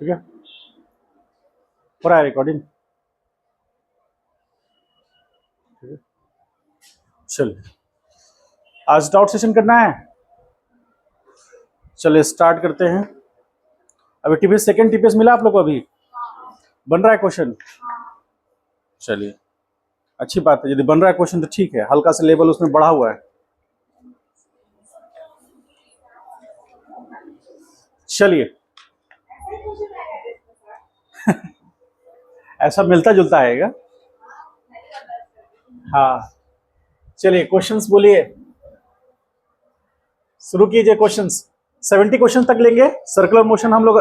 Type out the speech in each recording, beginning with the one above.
ठीक है, हो रहा है रिकॉर्डिंग। ठीक है, चलिए आज डाउट सेशन करना है। चलिए स्टार्ट करते हैं। अभी टीपीएस सेकंड टीपीएस मिला आप लोग को? अभी बन रहा है क्वेश्चन? चलिए अच्छी बात है, यदि बन रहा है क्वेश्चन तो ठीक है, हल्का सा लेवल उसमें बढ़ा हुआ है। चलिए ऐसा मिलता जुलता आएगा। हाँ चलिए क्वेश्चंस बोलिए, शुरू कीजिए क्वेश्चंस। 70 क्वेश्चन तक लेंगे। सर्कुलर मोशन हम लोग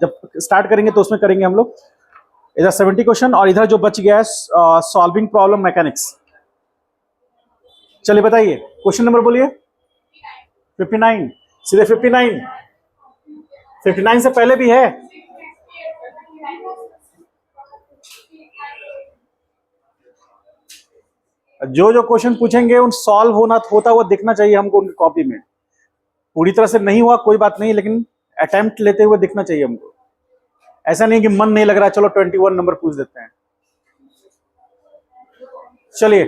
जब स्टार्ट करेंगे तो उसमें करेंगे हम लोग। इधर 70 क्वेश्चन और इधर जो बच गया है सॉल्विंग प्रॉब्लम मैकेनिक्स। चलिए बताइए क्वेश्चन नंबर बोलिए। 59, सीधे 59। 59 से पहले भी है? जो जो क्वेश्चन पूछेंगे उन सॉल्व होता हुआ दिखना चाहिए हमको उनकी कॉपी में। पूरी तरह से नहीं हुआ कोई बात नहीं, लेकिन अटेम्प्ट लेते हुए दिखना चाहिए हमको। ऐसा नहीं कि मन नहीं लग रहा चलो 21 नंबर पूछ देते हैं। चलिए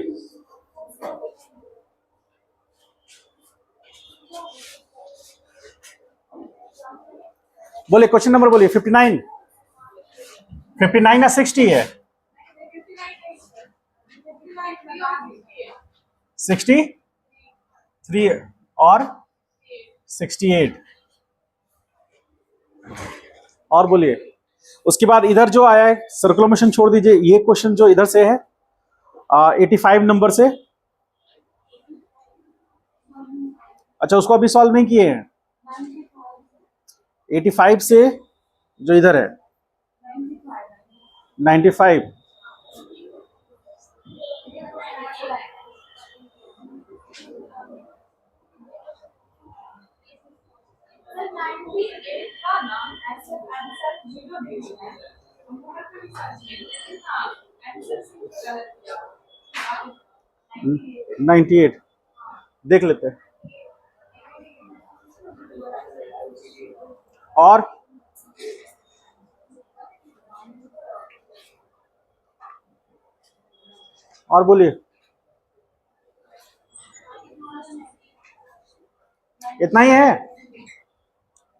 बोलिए क्वेश्चन नंबर बोलिए। 59, 59 या 60 है? 63 और 68 और बोलिए। उसके बाद इधर जो आया है सर्कुलर मोशन छोड़ दीजिए, ये क्वेश्चन जो इधर से है 85 नंबर से। अच्छा उसको अभी सॉल्व नहीं किए हैं? 85 से जो इधर है 95। नाइन्टी एट देख लेते हैं। और बोलिए। इतना ही है?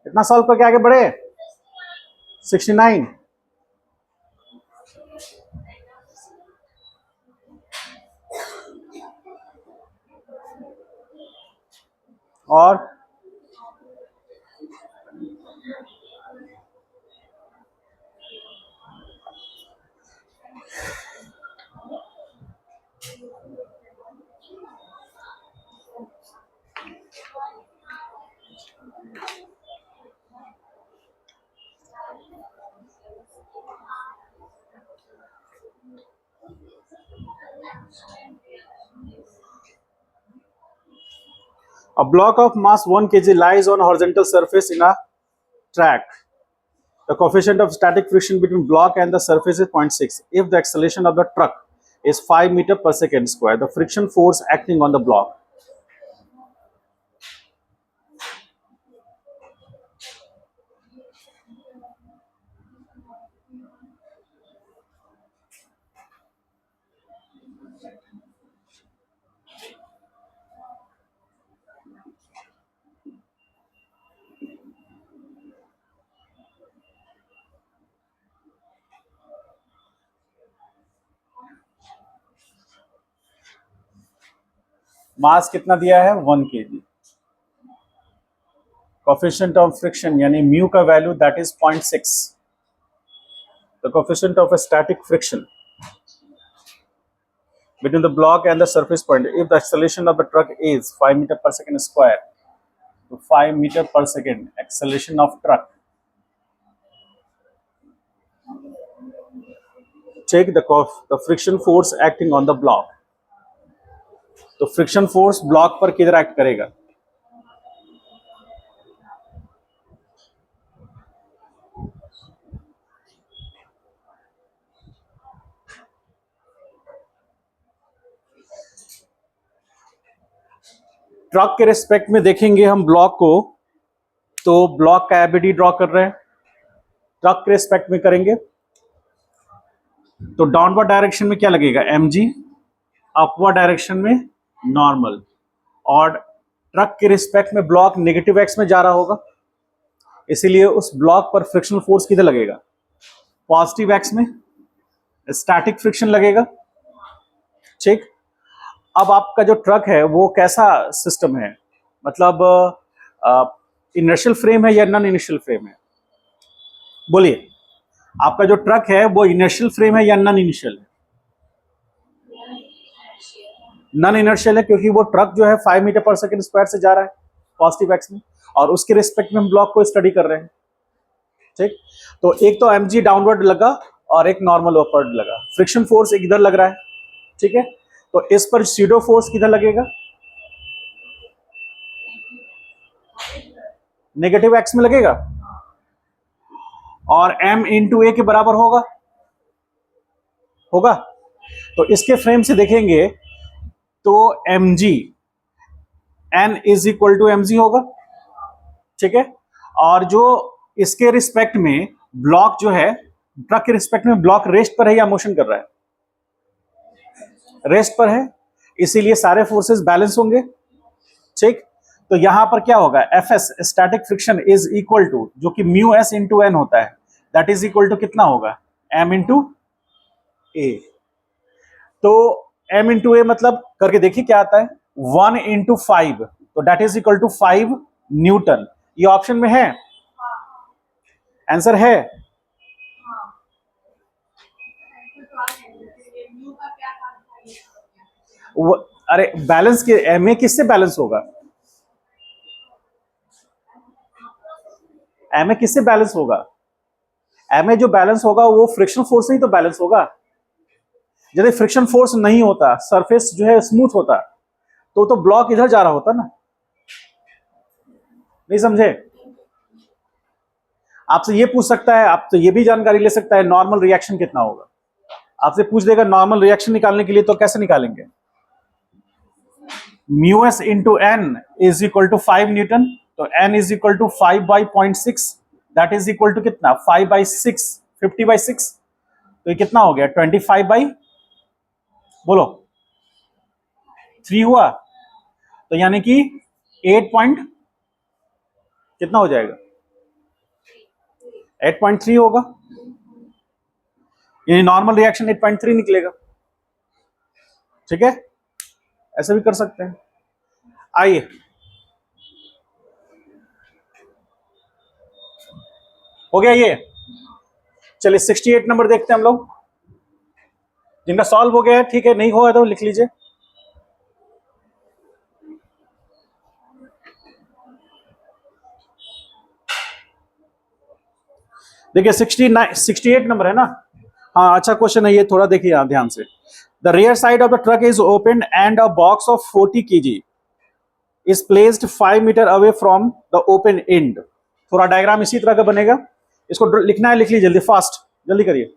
इतना सॉल्व करके आगे बढ़े। 69 और a block of mass 1 kg lies on a horizontal surface in a track. The coefficient of static friction between block and the surface is 0.6. If the acceleration of the truck is 5 meter per second square, the friction force acting on the block. मास कितना दिया है? 1 kg। Coefficient of friction यानी mu का value that is 0.6। The coefficient of a static friction between the block and the surface point, if the acceleration of the truck is 5 meter per second square, so 5 meter per second acceleration of truck, check the friction force acting on the block. तो friction force block पर किधर act करेगा? Truck के respect में देखेंगे हम block को, तो ब्लॉक का एबीडी ड्रॉ कर रहे हैं। ट्रक के रिस्पेक्ट में करेंगे तो डाउनवर्ड डायरेक्शन में क्या लगेगा mg, अपवर्ड डायरेक्शन में नॉर्मल, और ट्रक के रिस्पेक्ट में ब्लॉक नेगेटिव एक्स में जा रहा होगा, इसीलिए उस ब्लॉक पर फ्रिक्शनल फोर्स किधर लगेगा, पॉजिटिव एक्स में, स्टैटिक फ्रिक्शन लगेगा। ठीक, अब आपका जो ट्रक है वो कैसा सिस्टम है, मतलब इनर्शियल फ्रेम है या नॉन इनर्शियल फ्रेम है, बोलिए। आपका जो ट्रक है वो इनर्शियल फ्रेम है या नॉन इनर्शियल है? नॉन इनर्शियल है, क्योंकि वो ट्रक जो है 5 मीटर पर सेकंड स्क्वायर से जा रहा है पॉजिटिव एक्स में, और उसके रिस्पेक्ट में हम ब्लॉक को स्टडी कर रहे हैं। ठीक, तो एक तो mg डाउनवर्ड लगा और एक नॉर्मल अपवर्ड लगा, फ्रिक्शन फोर्स एक इधर लग रहा है। ठीक है, तो इस पर स्यूडो फोर्स किधर लगेगा, नेगेटिव एक्स में लगेगा, और m इंटू ए के बराबर होगा होगा। तो इसके फ्रेम से देखेंगे तो mg n is equal to mg होगा। ठीक है, और जो इसके रिस्पेक्ट में ब्लॉक जो है, ट्रक के रिस्पेक्ट में ब्लॉक रेस्ट पर है या मोशन कर रहा है, रेस्ट पर है, इसीलिए सारे फोर्सेस बैलेंस होंगे। ठीक, तो यहां पर क्या होगा, F S static friction is equal to, जो कि म्यू एस इंटू एन होता है, दैट इज इक्वल टू कितना होगा, एम इंटू ए। तो एम इंटू ए मतलब करके देखिए क्या आता है, 1 इंटू 5, तो that is equal to 5 newton. ये ऑप्शन में है, आंसर है। अरे बैलेंस के एम ए किससे बैलेंस होगा, एम ए किससे बैलेंस होगा, एम ए जो बैलेंस होगा वो फ्रिक्शन फोर्स से ही तो बैलेंस होगा। यदि फ्रिक्शन फोर्स नहीं होता, सरफेस जो है स्मूथ होता, तो ब्लॉक इधर जा रहा होता ना। नहीं समझे, आपसे ये पूछ सकता है, आप तो ये भी जानकारी ले सकता है नॉर्मल रिएक्शन कितना होगा, आपसे पूछ देगा नॉर्मल रिएक्शन निकालने के लिए, तो कैसे निकालेंगे, mu S into N is equal to 5 newton, तो N is equal to 5/0.6, that is equal to कितना, 5/6, 50/6, तो ये कितना हो गया, 25 बोलो 3 हुआ, तो यानी कि 8 पॉइंट कितना हो जाएगा, 8.3 होगा, यानी नॉर्मल रिएक्शन 8.3 निकलेगा। ठीक है, ऐसे भी कर सकते हैं। आइए हो गया ये, चलिए 68 नंबर देखते हैं हम लोग, जिनका सॉल्व हो गया है। ठीक है, नहीं हुआ तो लिख लीजिए। देखिए 68 नंबर है ना, हाँ अच्छा क्वेश्चन है ये, थोड़ा देखिए आप ध्यान से। The rear side of the truck is open and a box of 40 kg is placed 5 metre away from the open end. थोड़ा डायग्राम इसी तरह का बनेगा, इसको लिखना है, लिख लीजिए जल्दी, फास्ट जल्दी करिए।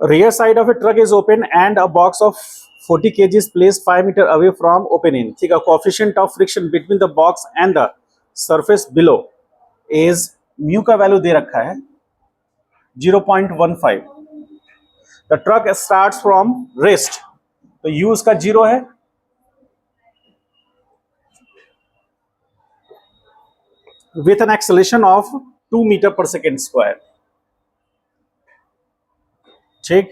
Rear side of a truck is open and a box of 40 kg is placed 5 meter away from open end. ठीक है, coefficient of friction between the box and the surface below is mu का value दे रखा है 0.15. The truck starts from rest, तो u उसका 0 है, with an acceleration of 2 meter per second square. ठीक,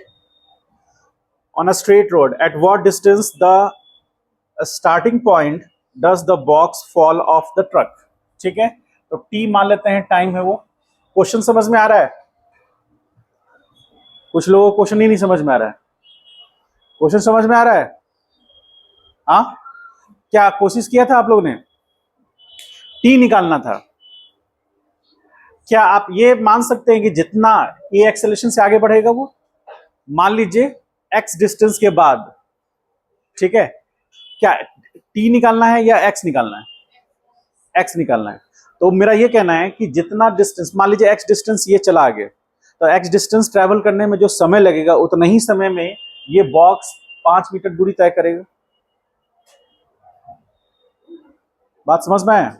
on a straight road, at what distance the starting point does the box fall off the truck? ठीक है, तो t मान लेते हैं टाइम है वो। क्वेश्चन समझ में आ रहा है, कुछ लोगों को क्वेश्चन ही नहीं समझ में आ रहा है। क्वेश्चन समझ में आ रहा है? हाँ, क्या कोशिश किया था आप लोगों ने? टी निकालना था। क्या आप ये मान सकते हैं कि जितना ये एक्सेलरेशन से आगे बढ़ेगा वो, मान लीजिए एक्स डिस्टेंस के बाद, ठीक है, क्या टी निकालना है या एक्स निकालना है? एक्स निकालना है। तो मेरा ये कहना है कि जितना डिस्टेंस, मान लीजिए एक्स डिस्टेंस ये चला आगे, तो एक्स डिस्टेंस ट्रैवल करने में जो समय लगेगा उतना ही समय में ये बॉक्स 5 मीटर दूरी तय करेगा। बात समझ में आया?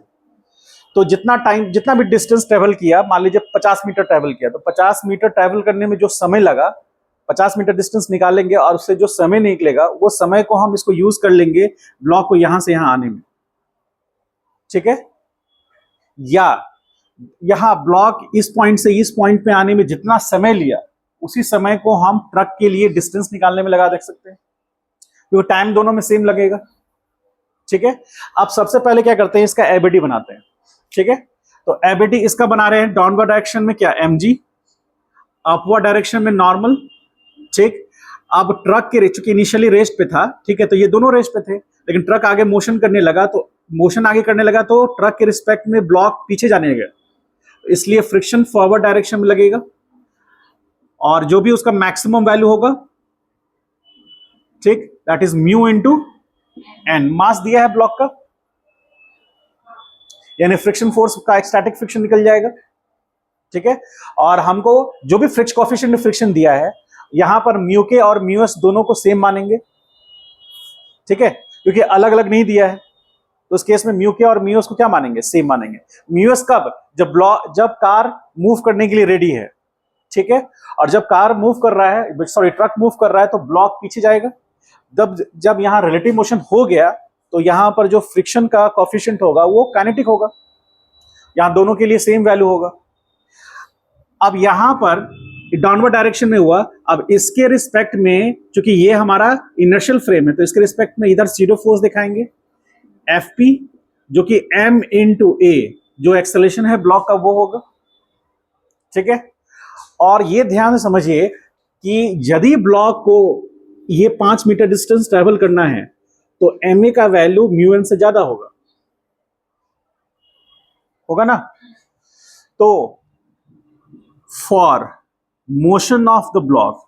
तो जितना टाइम, जितना भी डिस्टेंस ट्रेवल किया, मान लीजिए 50 मीटर ट्रेवल किया, तो 50 मीटर ट्रेवल करने में जो समय लगा, 50 मीटर डिस्टेंस निकालेंगे और उससे जो समय निकलेगा वो समय को हम इसको यूज कर लेंगे ब्लॉक को यहां से यहां आने में, ठीक है? या यहां ब्लॉक इस पॉइंट से इस पॉइंट पे आने में जितना समय लिया उसी समय को हम ट्रक के लिए डिस्टेंस निकालने में लगा देख सकते हैं, क्योंकि टाइम दोनों में सेम लगेगा, ठीक है? अब सबसे पहले क्या करते हैं, इसका एबीडी बनाते हैं, ठीक है? तो एबीडी इसका बना रहे हैं डाउनवर्ड डायरेक्शन में क्या, mg, अपवर्ड डायरेक्शन में नॉर्मल, ठीक? अब ट्रक के चूंकि इनिशियली रेस्ट पे था, ठीक है, तो ये दोनों रेस्ट पे थे, लेकिन ट्रक आगे मोशन करने लगा, तो मोशन आगे करने लगा तो ट्रक के रिस्पेक्ट में ब्लॉक पीछे जाने लगा, इसलिए फ्रिक्शन फॉरवर्ड डायरेक्शन में लगेगा और जो भी उसका मैक्सिमम वैल्यू होगा, ठीक, that is mu into N. Mass दिया है ब्लॉक का, यानी फ्रिक्शन फोर्स का स्टैटिक फ्रिक्शन निकल जाएगा, ठीक है? और हमको जो भी फ्रिक्शन कोएफिशिएंट में फ्रिक्शन दिया है, यहां पर म्यू के और म्यू एस दोनों को सेम मानेंगे, ठीक है, क्योंकि अलग अलग नहीं दिया है, तो उस केस में म्यू के और म्यू एस को क्या मानेंगे, सेम मानेंगे। म्यू एस कब, जब कार मूव करने के लिए रेडी है, ठीक है, और जब कार मूव कर रहा है, सॉरी ट्रक मूव कर रहा है, तो ब्लॉक पीछे जाएगा। जब यहां रिलेटिव मोशन हो गया तो यहां पर जो फ्रिक्शन का कोएफिशिएंट होगा वो काइनेटिक होगा, यहां दोनों के लिए सेम वैल्यू होगा। अब यहां पर डाउनवर्ड डायरेक्शन में हुआ, अब इसके रिस्पेक्ट में चूंकि ये हमारा इनर्शियल फ्रेम है, तो इसके रिस्पेक्ट में इधर जीरो फोर्स दिखाएंगे, एफपी, जो कि m इंटू ए, जो एक्सेलरेशन है ब्लॉक का वो होगा, ठीक है? और ये ध्यान से समझिए कि यदि ब्लॉक को ये 5 मीटर डिस्टेंस ट्रेवल करना है तो ma का वैल्यू म्यू एन से ज्यादा होगा ना? तो for motion of the block,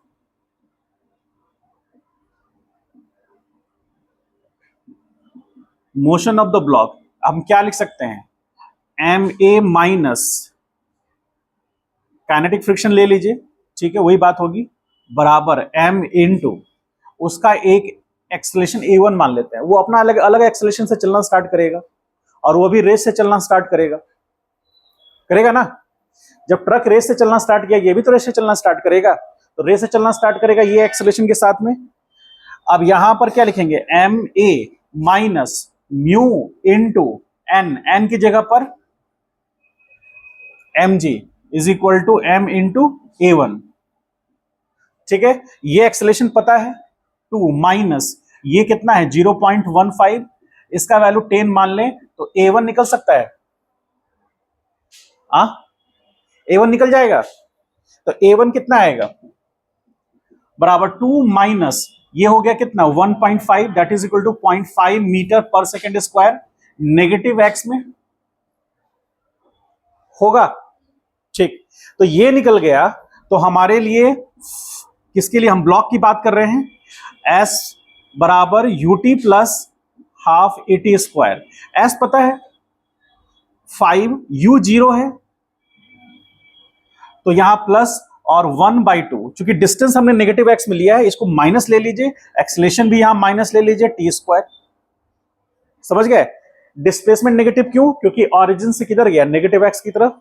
motion of the block हम क्या लिख सकते हैं, M A minus kinetic friction ले लीजिए, ठीक है, वही बात होगी, बराबर m इनटू उसका एक एक्सेलरेशन a1 मान लेते हैं, वो अपना अलग अलग एक्सेलरेशन से चलना स्टार्ट करेगा और वो भी रेस से चलना स्टार्ट करेगा ना? जब ट्रक रेस से चलना स्टार्ट किया, ये भी तो रेस से चलना स्टार्ट करेगा, तो रेस से चलना स्टार्ट करेगा ये एक्सेलरेशन के साथ में। अब यहां पर क्या लिखेंगे, M A minus mu into N की जगह पर M G is equal to M into A1, ठीक है? ये एक्सेलरेशन पता है 2 माइनस ये कितना है 0.15, इसका वैल्यू 10 मान लें तो A1 निकल सकता है, A1 निकल जाएगा। तो A1 कितना आएगा, बराबर 2 माइनस ये हो गया कितना 1.5, that is equal to 0.5 metre per second square, negative X में होगा, ठीक? तो ये निकल गया। तो हमारे लिए, किसके लिए हम ब्लॉक की बात कर रहे हैं, S बराबर UT plus half eighty square. S पता है 5, U 0 है, तो यहां प्लस और 1/2, चूंकि डिस्टेंस हमने नेगेटिव एक्स में लिया है, इसको माइनस ले लीजिए, एक्सेलरेशन भी यहां माइनस ले लीजिए, टी स्क्वायर। समझ गए? डिस्प्लेसमेंट नेगेटिव क्यों, क्योंकि ऑरिजिन से किधर गया, नेगेटिव एक्स की तरफ,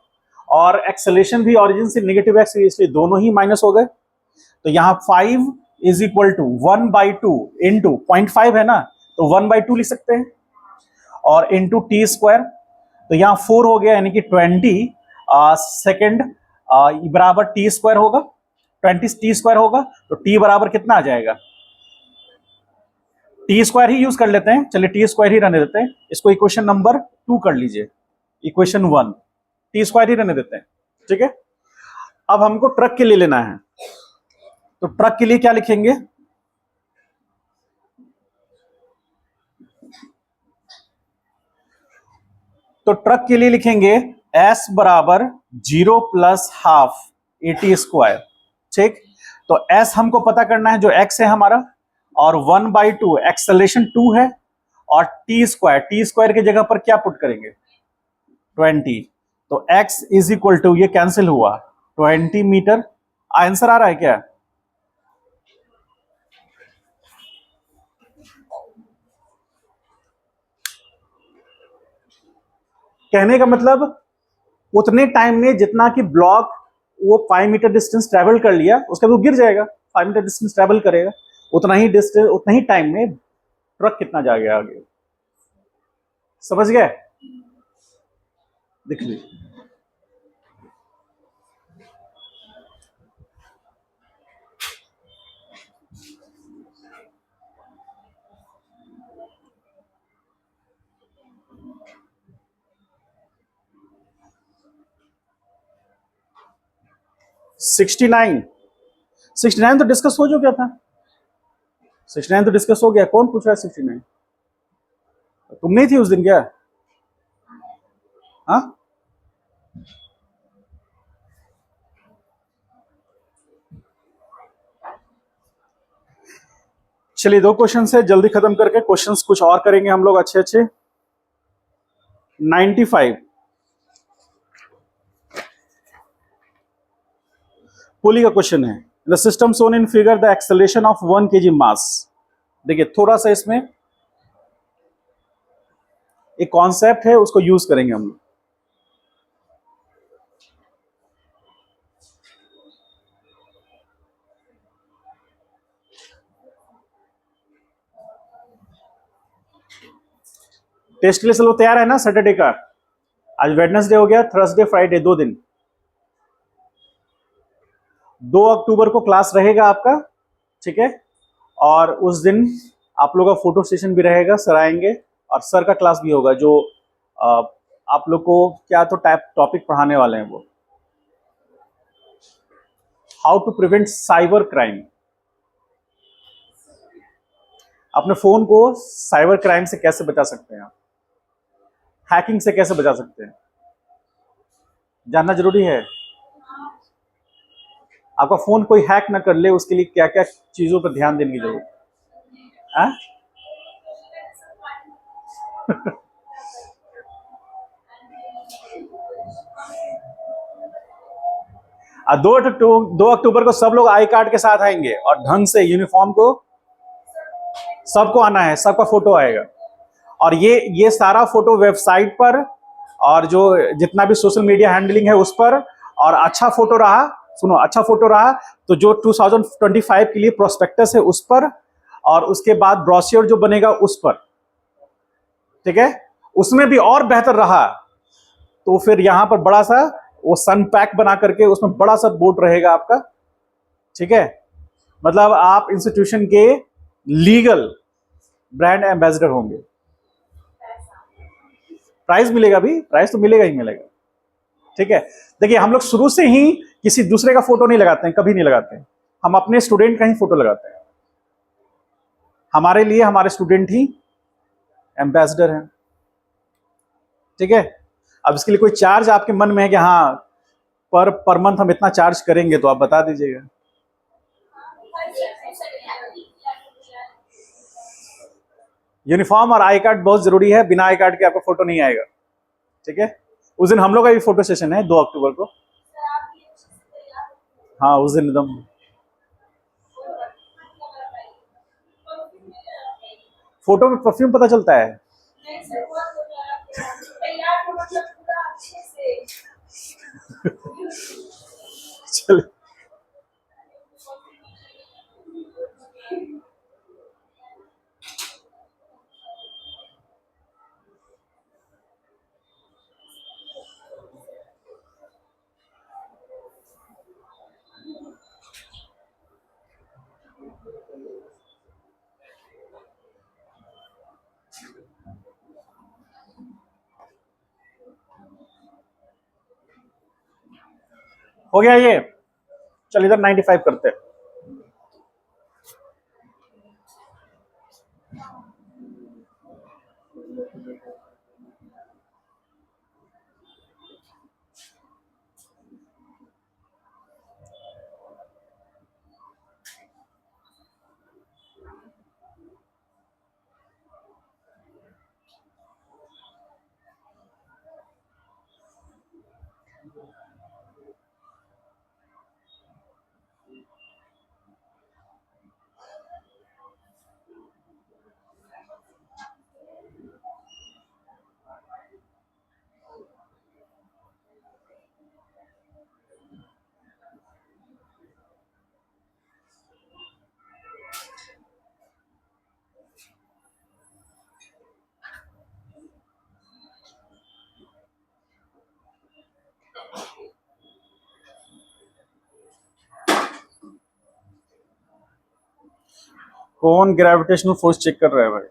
और एक्सेलरेशन भी ऑरिजिन से नेगेटिव एक्स, इसलिए दोनों ही माइनस हो गए। तो यहां 5 इज इक्वल टू 1/2 इंटू 0.5 है ना, तो 1/2 लिख सकते हैं, और इंटू टी स्क्वायर, तो यहां 4 हो गया, यानी कि 20 सेकेंड बराबर टी स्क्वायर होगा, 20 टी स्क्वायर होगा, तो टी बराबर कितना आ जाएगा, टी स्क्वायर ही यूज कर लेते हैं, चलिए टी स्क्वायर ही रहने देते हैं, इसको इक्वेशन नंबर 2 कर लीजिए, इक्वेशन 1 टी स्क्वायर ही रहने देते हैं, ठीक है? अब हमको ट्रक के लिए लेना है, तो ट्रक के लिए क्या लिखेंगे? तो ट्रक के लिए लिखेंगे S बराबर 0 प्लस हाफ AT स्क्वायर। ठीक, तो S हमको पता करना है, जो X है हमारा, और 1/2 एक्सेलरेशन 2 है, और टी स्क्वायर की जगह पर क्या पुट करेंगे? 20। तो x इज इक्वल टू, ये कैंसिल हुआ, 20 मीटर। आंसर आ रहा है क्या? कहने का मतलब उतने टाइम में जितना कि ब्लॉक वो 5 मीटर डिस्टेंस ट्रेवल कर लिया, उसके बाद वो गिर जाएगा। 5 मीटर डिस्टेंस ट्रेवल करेगा, उतना ही डिस्टेंस, उतना ही टाइम में ट्रक कितना जाएगा आगे। समझ गए? देख लीजिए, 69। 69 तो डिस्कस हो जो गया था। 69 तो डिस्कस हो गया। कौन पूछ रहा है 69? तुम नहीं थी उस दिन क्या? हाँ, चलिए 2 क्वेश्चन है, जल्दी खत्म करके क्वेश्चंस कुछ और करेंगे हम लोग अच्छे अच्छे। 95 पुली का क्वेश्चन है। The system shown in figure the acceleration of 1 kg mass. देखिए थोड़ा सा इसमें एक कॉन्सेप्ट है, उसको यूज करेंगे हम लोग। टेस्ट के लिए सब लोग तैयार है ना? सैटरडे का, आज वेडनेसडे हो गया, थर्सडे फ्राइडे 2 दिन। 2 अक्टूबर को क्लास रहेगा आपका, ठीक है, और उस दिन आप लोगों का फोटो सेशन भी रहेगा, सर आएंगे, और सर का क्लास भी होगा, जो अ, आप लोग को क्या तो टाइप टॉपिक पढ़ाने वाले हैं, वो how to prevent cyber crime. अपने फोन को साइबर क्राइम से कैसे बचा सकते हैं आप, हैकिंग से कैसे बचा सकते हैं, जानना जरूरी है। आपका फोन कोई हैक ना कर ले, उसके लिए क्या क्या चीजों पर ध्यान देने की जरूरत है? 2 अक्टूबर को सब लोग आई कार्ड के साथ आएंगे, और ढंग से यूनिफॉर्म को सबको आना है, सबका फोटो आएगा, और ये सारा फोटो वेबसाइट पर, और जो जितना भी सोशल मीडिया हैंडलिंग है उस पर, और अच्छा फोटो रहा, सुनो, अच्छा फोटो रहा तो जो 2025 के लिए प्रोस्पेक्टस है उस पर, और उसके बाद ब्रोश्योर जो बनेगा उस पर, ठीक है, उसमें भी और बेहतर रहा तो फिर यहां पर बड़ा सा वो सन पैक बना करके उसमें बड़ा सा बोर्ड रहेगा आपका, ठीक है, मतलब आप इंस्टीट्यूशन के लीगल ब्रांड एम्बेसडर होंगे। प्राइस मिलेगा भी, प्राइस तो मिलेगा ही मिलेगा, ठीक है। देखिए हम लोग शुरू से ही किसी दूसरे का फोटो नहीं लगाते हैं, कभी नहीं लगाते हैं, हम अपने स्टूडेंट का ही फोटो लगाते हैं। हमारे लिए हमारे स्टूडेंट ही एम्बेसडर हैं, ठीक है। अब इसके लिए कोई चार्ज आपके मन में है कि हाँ पर मंथ हम इतना चार्ज करेंगे, तो आप बता दीजिएगा। यूनिफॉर्म और आई कार्ड बहुत जरूरी है, बिना आई कार्ड के आपका फोटो नहीं आएगा, ठीक है। उस दिन हम लोग का भी फोटो सेशन है 2 अक्टूबर को। हाँ उस दिन एकदम फोटो में परफ्यूम पता चलता है। चल हो गया ये। चल इधर 95 करते हैं। कौन ग्रेविटेशनल फोर्स चेक कर रहा है भाई?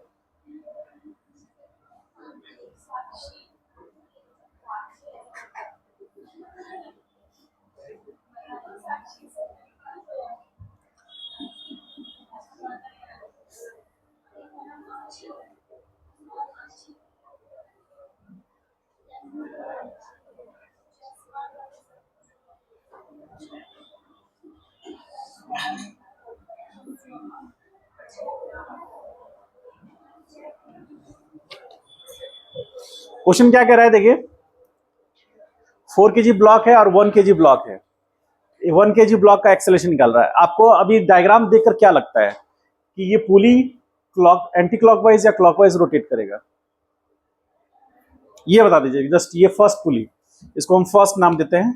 क्वेश्चन क्या कह रहा है देखिए, 4 kg ब्लॉक है और 1 kg ब्लॉक है। 1 kg ब्लॉक का एक्सेलरेशन निकाल रहा है। आपको अभी डायग्राम देखकर क्या लगता है कि ये पुली क्लॉक एंटी क्लॉकवाइज या क्लॉकवाइज रोटेट करेगा? ये बता दीजिए जस्ट। ये फर्स्ट पुली, इसको हम फर्स्ट नाम देते हैं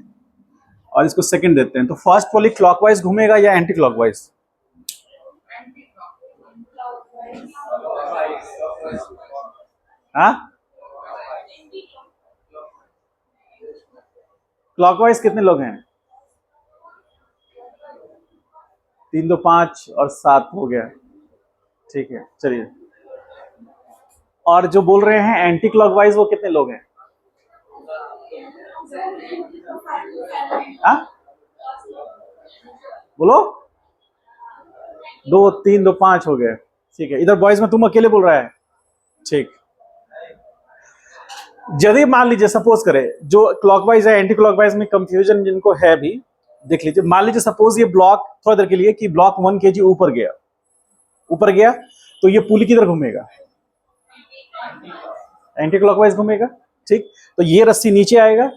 और इसको सेकंड देते हैं। तो फर्स्ट पुली क्लॉकवाइज घूमेगा या एंटी क्लॉकवाइज? हाँ, क्लॉकवाइज कितने लोग हैं? 3 2 5 और 7 हो गया। ठीक है, चलिए। और जो बोल रहे हैं एंटी क्लॉकवाइज, वो कितने लोग हैं? हाँ, बोलो। 2 3 2 5 हो गए। ठीक है, इधर बॉयज में तुम अकेले बोल रहा है। ठीक। यदि मान लीजिए सपोज करें, जो क्लॉकवाइज है एंटी क्लॉकवाइज में कंफ्यूजन जिनको है भी देख लीजिए। मान लीजिए सपोज ये ब्लॉक थोड़ा देर के लिए कि ब्लॉक 1 kg ऊपर गया तो ये पुली किधर घूमेगा? एंटी क्लॉकवाइज घूमेगा। ठीक, तो ये रस्सी नीचे आएगा,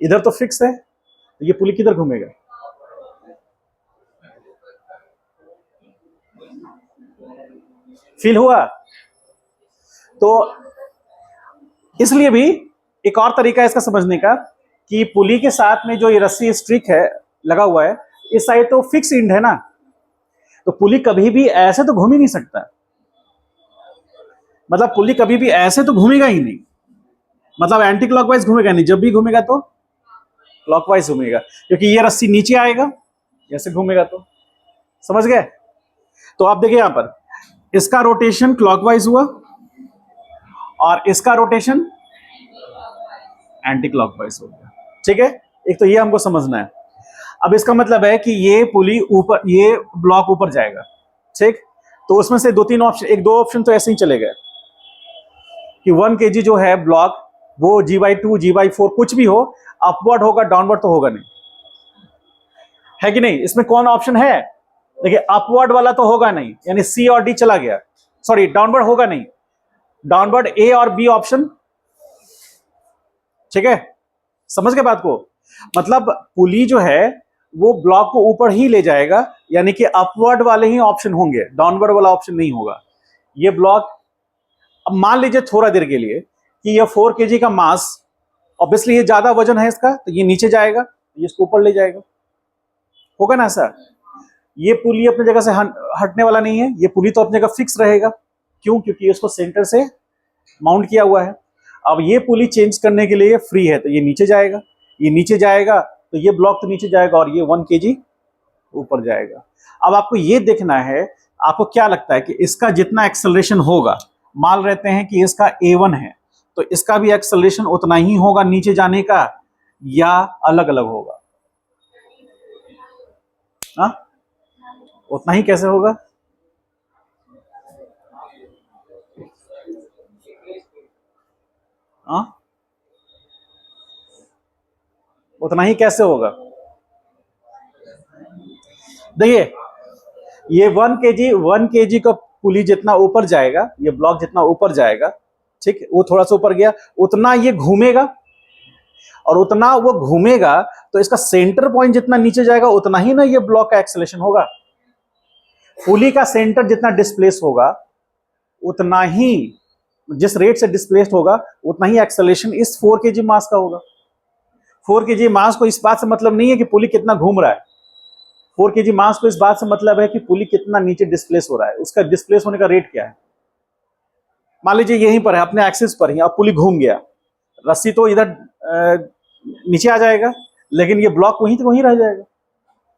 इधर तो फिक्स है, तो ये पुली किधर घूमेगा? फील हुआ? तो इसलिए भी एक और तरीका है इसका समझने का कि पुली के साथ में जो ये रस्सी स्ट्रिक है लगा हुआ है, इस साइड तो फिक्स एंड है ना, तो पुली कभी भी ऐसे तो घूम ही नहीं सकता। मतलब पुली कभी भी ऐसे तो घूमेगा ही नहीं, मतलब एंटी क्लॉकवाइज घूमेगा नहीं। जब भी घूमेगा तो क्लॉकवाइज घूमेगा, क्योंकि ये रस्सी नीचे आएगा, ऐसे घूमेगा। तो समझ गए? तो आप देखिए यहां पर इसका रोटेशन क्लॉकवाइज हुआ और इसका रोटेशन एंटी क्लॉकवाइज हो गया। ठीक है, एक तो ये हमको समझना है। अब इसका मतलब है कि ये पुली ऊपर, ये ब्लॉक ऊपर जाएगा। ठीक, तो उसमें से 2 3 ऑप्शन, 1 2 ऑप्शन तो ऐसे ही चले गए कि 1 kg जो है ब्लॉक, वो G/2 G/4 कुछ भी हो, अपवर्ड होगा, डाउनवर्ड तो होगा नहीं, है कि नहीं? इसमें कौन ऑप्शन है? देखिए, अपवर्ड वाला तो होगा नहीं, यानी सी और डी चला गया। सॉरी, डाउनवर्ड होगा नहीं, डाउनवर्ड ए और बी ऑप्शन। ठीक है, समझ गए बात को? मतलब पुली जो है वो ब्लॉक को ऊपर ही ले जाएगा, यानी कि अपवर्ड वाले ही ऑप्शन होंगे, डाउनवर्ड वाला ऑप्शन नहीं होगा। ये ब्लॉक, अब मान लीजिए थोड़ा देर के लिए कि ये 4 kg का मास, ऑब्वियसली ये ज्यादा वजन है इसका, तो ये नीचे जाएगा, ये इसको ऊपर ले जाएगा, होगा ना सर? ये पुली अपनी जगह से हटने वाला नहीं है, ये पुली तो अपनी जगह फिक्स रहेगा। क्यों? क्योंकि इसको सेंटर से माउंट किया हुआ है। अब ये पुली चेंज करने के लिए फ्री है, तो ये नीचे जाएगा, ये नीचे जाएगा, तो ये ब्लॉक तो नीचे जाएगा और ये 1 kg ऊपर जाएगा। अब आपको ये देखना है, आपको क्या लगता है कि इसका जितना एक्सेलरेशन होगा, मान लेते हैं कि इसका A1 है, तो इसका भी एक्सेलरेशन उतना ही होगा नीचे जाने का, या अलग अलग होगा? हाँ, उतना ही कैसे होगा? हाँ, उतना ही कैसे होगा? देखिए, ये 1 kg का पुली जितना ऊपर जाएगा, ये ब्लॉक जितना ऊपर जाएगा, ठीक, वो थोड़ा सा ऊपर गया, उतना ये घूमेगा, और उतना वो घूमेगा तो इसका सेंटर पॉइंट जितना नीचे जाएगा, उतना ही ना ये ब्लॉक का एक्सेलरेशन होगा। पुली का सेंटर जितना डिस्प्लेस होगा, उतना ही, जिस रेट से डिस्प्लेस्ड होगा, उतना ही एक्सेलरेशन इस 4 kg मास का होगा। 4 kg मास को इस बात से मतलब नहीं है कि पुली कितना घूम रहा है, 4 kg मास को इस बात से मतलब है कि पुली कितना नीचे डिस्प्लेस हो रहा है, उसका डिस्प्लेस होने का रेट क्या है। मान लीजिए यहीं पर है, अपने एक्सिस पर ही, अब पुली घूम गया, रस्सी तो इधर नीचे आ जाएगा, लेकिन ये ब्लॉक वहीं तो वहीं रह जाएगा।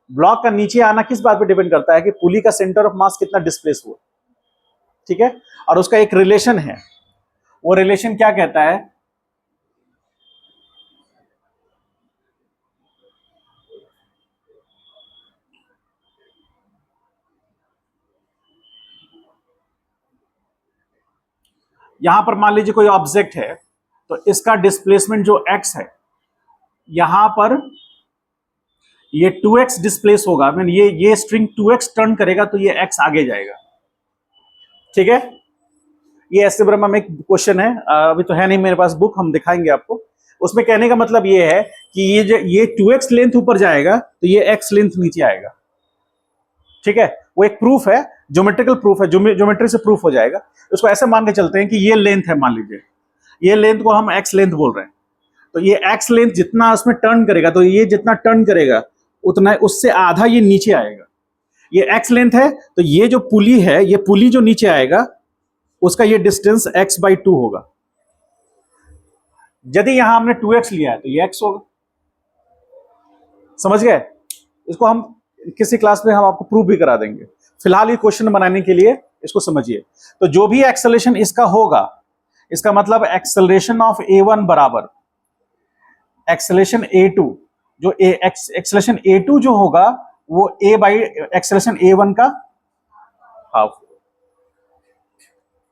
ब्लॉक का नीचे आना किस बात पे डिपेंड करता है कि पुली का सेंटर ऑफ मास कितना डिस्प्लेस हुआ, ठीक है, और उसका एक रिलेशन है। वो रिलेशन क्या कहता है, यहां पर मान लीजिए कोई ऑब्जेक्ट है, तो इसका डिस्प्लेसमेंट जो x है, यहां पर ये 2x डिस्प्लेस होगा, मीन ये स्ट्रिंग 2x टर्न करेगा तो ये x आगे जाएगा, ठीक है। ये एस ब्रह्मा में एक क्वेश्चन है, अभी तो है नहीं मेरे पास बुक, हम दिखाएंगे आपको। उसमें कहने का मतलब ये है कि ये 2x लेंथ ऊपर जाएगा तो ये x लेंथ नीचे आएगा, ठीक है। वो एक प्रूफ है, ज्योमेट्रिकल प्रूफ है, ज्योमेट्री से प्रूफ हो जाएगा। उसको ऐसे मान के चलते हैं कि ये लेंथ है, मान लीजिए ये लेंथ को हम x लेंथ बोल रहे हैं, तो ये x लेंथ जितना उसमें टर्न करेगा, तो ये जितना टर्न करेगा उतना उससे आधा ये नीचे आएगा। ये x लेंथ है, तो ये जो पुली है, ये पुली जो नीचे आएगा उसका ये डिस्टेंस x/2 होगा। यदि यहां हमने 2x लिया है तो ये x होगा, समझ गए। इसको हम किसी क्लास में हम आपको प्रूव भी करा देंगे, फिलहाल ये क्वेश्चन बनाने के लिए इसको समझिए। तो जो भी एक्सेलरेशन इसका होगा, इसका मतलब एक्सेलरेशन ऑफ a1 बराबर एक्सेलरेशन a2, जो एक्सेलरेशन a2 जो होगा वो a बाई एक्सेलरेशन a1 का हाफ,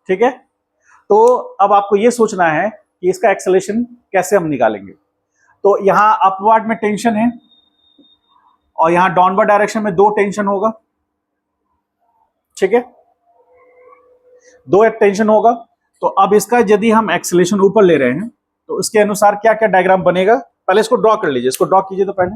ठीक है। तो अब आपको ये सोचना है कि इसका एक्सेलरेशन कैसे हम निकालेंगे। तो यहां अपवर्ड में टेंशन है और यहां डाउनवर्ड डायरेक्शन में दो टेंशन होगा, ठीक है, दो एक टेंशन होगा। तो अब इसका यदि हम एक्सेलरेशन ऊपर ले रहे हैं तो उसके अनुसार क्या क्या डायग्राम बनेगा, पहले इसको ड्रॉ कर लीजिए, इसको ड्रॉ कीजिए तो पहले।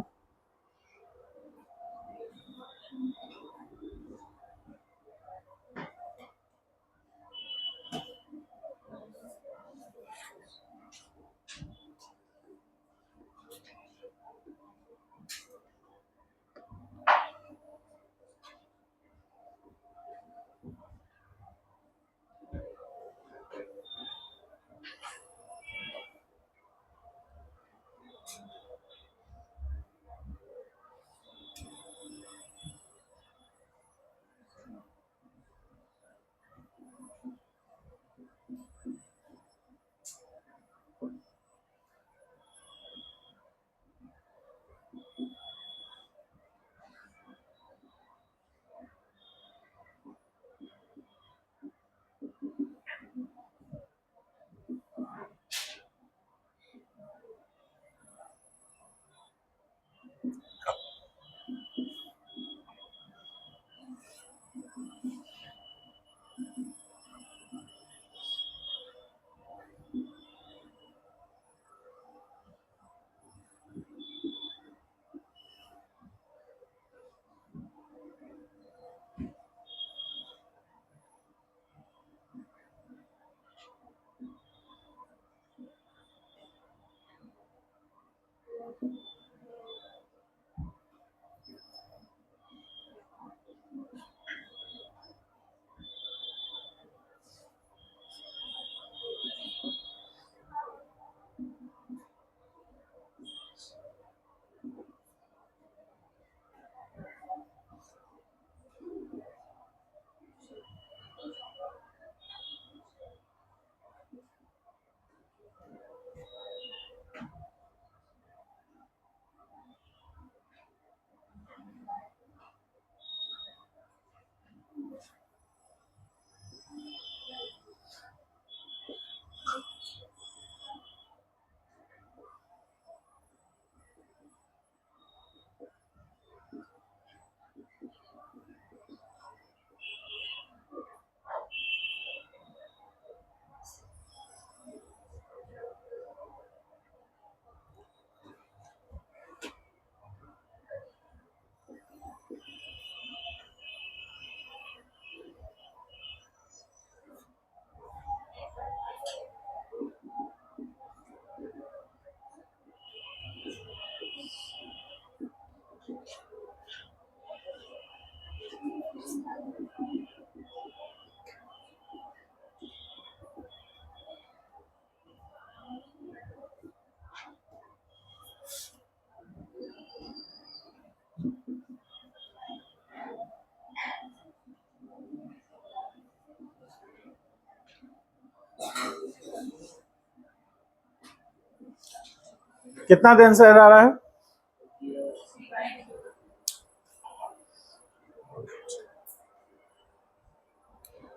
कितना देन से आ रहा है?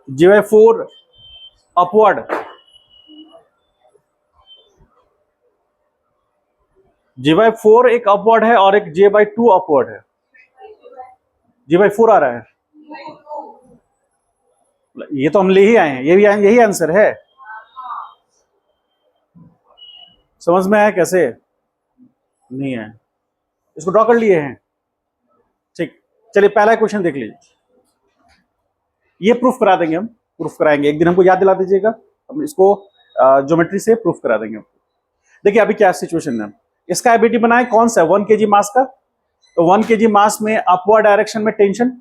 J/4 अपवर्ड, J/4 एक अपवर्ड है और एक J/2 अपवर्ड है। J/4 आ रहा है, ये तो हम ले ही आए हैं, ये भी यही आंसर है। समझ में आया कैसे? नहीं है, इसको ड्रॉ कर लिए हैं। ठीक, चलिए पहला क्वेश्चन देख लीजिए, ये प्रूफ करा देंगे, हम प्रूफ कराएंगे, एक दिन हमको याद दिला दीजिएगा, हम इसको ज्योमेट्री से प्रूफ करा देंगे। देखिए अभी क्या सिचुएशन है, इसका एबिलिटी बनाए कौन सा है, 1 kg मास का, तो 1 kg मास में अपवर्ड डायरेक्शन में टेंशन,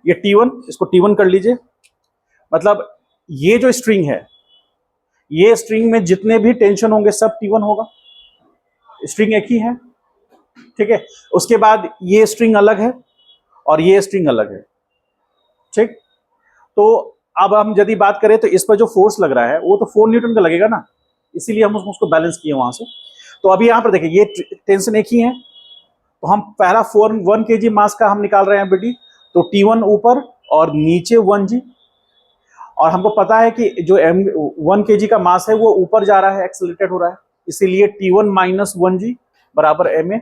ये T1, इसको T1 कर लीजिए। मतलब ये जो स्ट्रिंग है, ये स्ट्रिंग में जितने भी टेंशन होंगे सब T1 होगा, स्ट्रिंग एक ही है, ठीक है। उसके बाद ये स्ट्रिंग अलग है और ये स्ट्रिंग अलग है, ठीक। तो अब हम यदि बात करें तो इस पर जो फोर्स लग रहा है वो तो 4 न्यूटन का लगेगा ना, इसीलिए हम उसको बैलेंस किए वहां से। तो अभी यहां पर देखिए ये टेंशन एक ही है, तो हम पहला 1 kg मास का हम निकाल रहे हैं बेटी, तो T1 ऊपर और नीचे 1g, और हमको पता है कि जो 1 kg का मास है वो ऊपर जा रहा है, एक्सेलरेटेड हो रहा है, इसीलिए T1 माइनस 1g बराबर ma,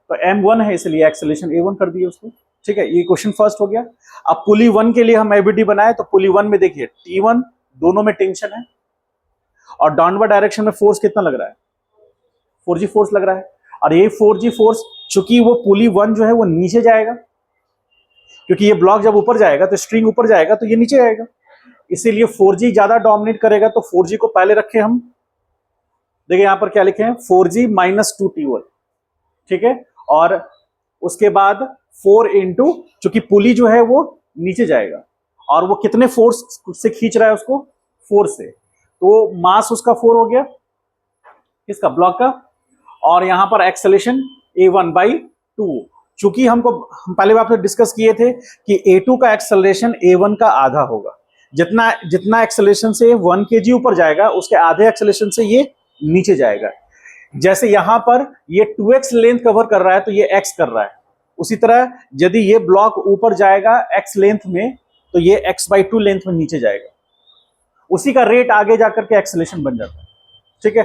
तो m1 है इसलिए एक्सेलरेशन a1 कर दिए उसको, ठीक है। ये क्वेश्चन फर्स्ट हो गया। अब पुली 1 के लिए हम एबिलिटी बनाए, तो पुली 1 में देखिए T1 दोनों में टेंशन है और डाउनवर्ड डायरेक्शन में फोर्स कितना लग रहा है, 4g फोर्स लग रहा है, और ये 4g फोर्स चूंकि वो पुली 1 जो है वो नीचे जाएगा, क्योंकि ये ब्लॉक जब ऊपर जाएगा तो स्ट्रिंग ऊपर जाएगा तो ये नीचे आएगा, इसीलिए 4g ज्यादा डोमिनेट करेगा, तो 4g को पहले रखे हम। देखिए यहां पर क्या लिखे हैं, 4g माइनस 2T1, ठीक है, और उसके बाद 4 इंटू, चूंकि पुली जो है वो नीचे जाएगा और वो कितने फोर्स से खींच रहा है उसको, 4 से, तो मास उसका 4 हो गया, किसका, ब्लॉक का, और यहां पर एक्सेलरेशन a1/2, चूंकि हम पहले बार पे डिस्कस किए थे कि a2 का एक्सेलरेशन a1 का आधा होगा, जितना जितना एक्सेलरेशन से 1 kg ऊपर जाएगा उसके आधे एक्सेलरेशन से ये नीचे जाएगा। जैसे यहां पर ये 2x लेंथ कवर कर रहा है तो ये x कर रहा है, उसी तरह यदि ये ब्लॉक ऊपर जाएगा x लेंथ में तो ये x/2 लेंथ में नीचे जाएगा, उसी का रेट आगे जाकर के एक्सेलरेशन बन जाता है, ठीक है।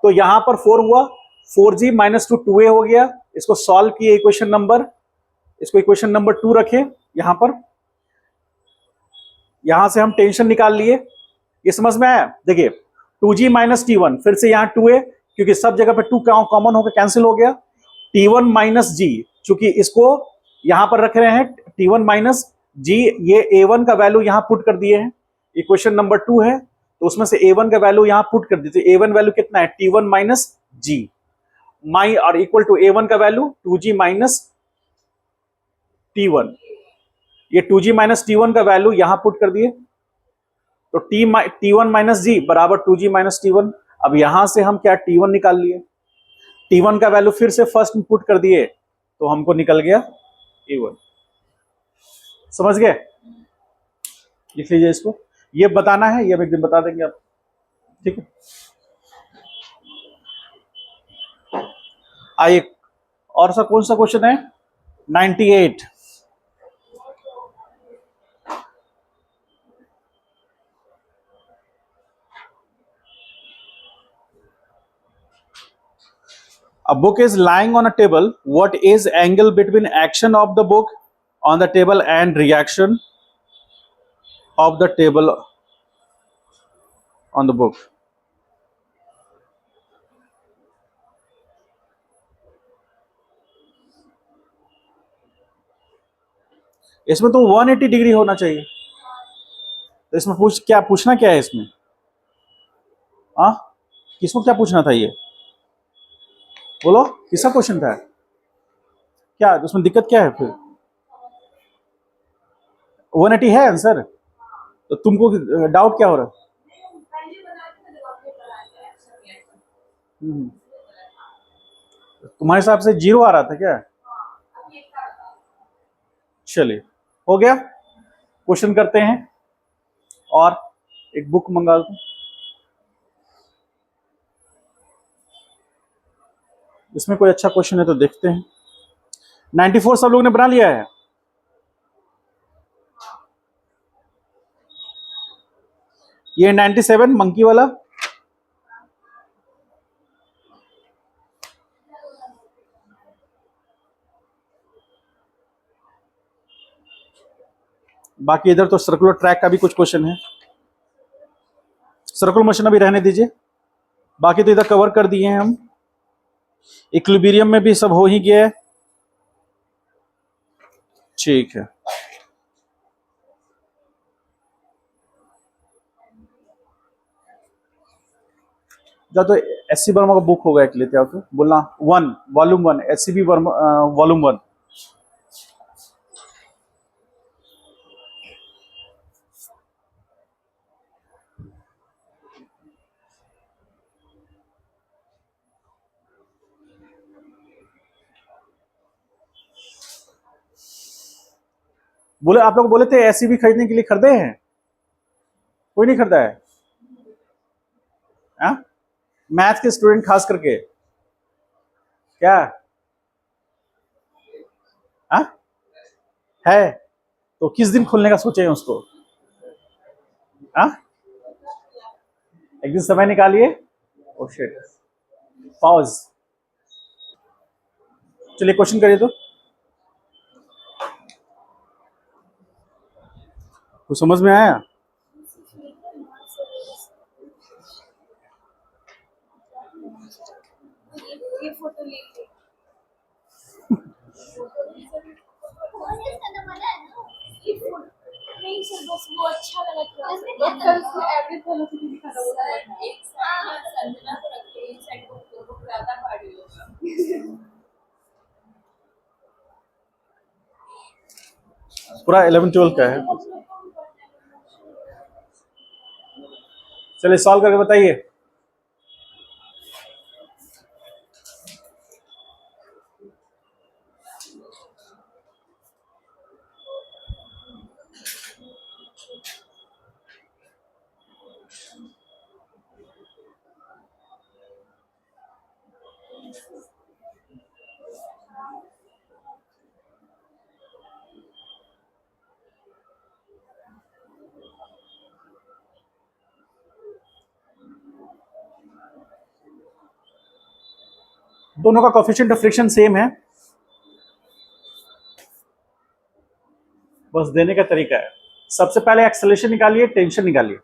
तो यहां पर 4 हुआ, 4g माइनस 2a हो गया, इसको सॉल्व किए, इसको इक्वेशन नंबर 2 रखे यहां पर, यहां से हम टेंशन निकाल लिए, ये समझ में आया। देखिए 2g माइनस T1, फिर से यहां 2a, क्योंकि सब जगह पे 2 कॉमन होकर कैंसिल हो गया, T1 माइनस g, चूंकि इसको यहां पर रख रहे हैं T1 माइनस g, ये a1 का वैल्यू यहां पुट कर दिए हैं, इक्वेशन नंबर 2 है तो उसमें से a1 का वैल्यू यहां पुट कर दीजिए, a1 वैल्यू कितना है, T1 माइनस g माई, और इक्वल टू a1 का वैल्यू 2g माइनस T1, ये 2g माइनस T1 का वैल्यू यहां पुट कर दिए, तो T1 माइनस जी बराबर 2g माइनस T1। अब यहां से हम क्या T1 निकाल लिए, T1 का वैल्यू फिर से फर्स्ट में पुट कर दिए तो हमको निकल गया A1, समझ गए। लिख लीजिए इसको, ये बताना है, ये हम एक दिन बता देंगे आप, ठीक है। आइए और सा कौन सा क्वेश्चन है, 98, a book is lying on a table, what is angle between action of the book on the table and reaction of the table on the book? इसमें तो 180 डिग्री होना चाहिए, तो इसमें पूछना क्या है इसमें, हाँ किसको क्या पूछना था, ये बोलो किसका क्वेश्चन था, क्या उसमें दिक्कत क्या है फिर, 180 है आंसर, तो तुमको डाउट क्या हो रहा है, तुम्हारे हिसाब से 0 आ रहा था क्या, चलिए हो गया, क्वेश्चन करते हैं, और एक बुक मंगा दो, इसमें कोई अच्छा क्वेश्चन है तो देखते हैं। 94 सब लोगों ने बना लिया है। ये 97 मंकी वाला। बाकी इधर तो सर्कुलर ट्रैक का भी कुछ क्वेश्चन है। सर्कुलर मोशन अभी रहने दीजिए, बाकी तो इधर कवर कर दिए हैं हम। इक्विलिब्रियम में भी सब हो ही गया है। ठीक है, जा तो एस सी वर्मा का बुक होगा एक लेते आओ तो बोलना 1 volume 1 S C B Verma volume 1। बोले आप लोग बोले थे एस सी बी खरीदने के लिए, खरीदे हैं? कोई नहीं खरीदा है? हाँ, मैथ के स्टूडेंट खास करके क्या? हाँ है, तो किस दिन खोलने का सोचे हैं उसको? हाँ, एक दिन समय निकालिए। Oh shit, pause. चलिए क्वेश्चन करिए तो, कुछ समझ में आया? ये फोटो ले ली। ये फोटो नहीं सर, बस वो अच्छा लगा था। सर उसमें एवरेज वेलोसिटी दिखा था वो। एक साइड संजना को रखिए, एक साइड को ज्यादा भारी होगा। पूरा 11 12 का है। चलिए सॉल्व करके बताइए। दोनों का कोफिशिएंट ऑफ फ्रिक्शन सेम है, बस देने का तरीका है। सबसे पहले एक्सेलरेशन निकालिए, टेंशन निकालिए।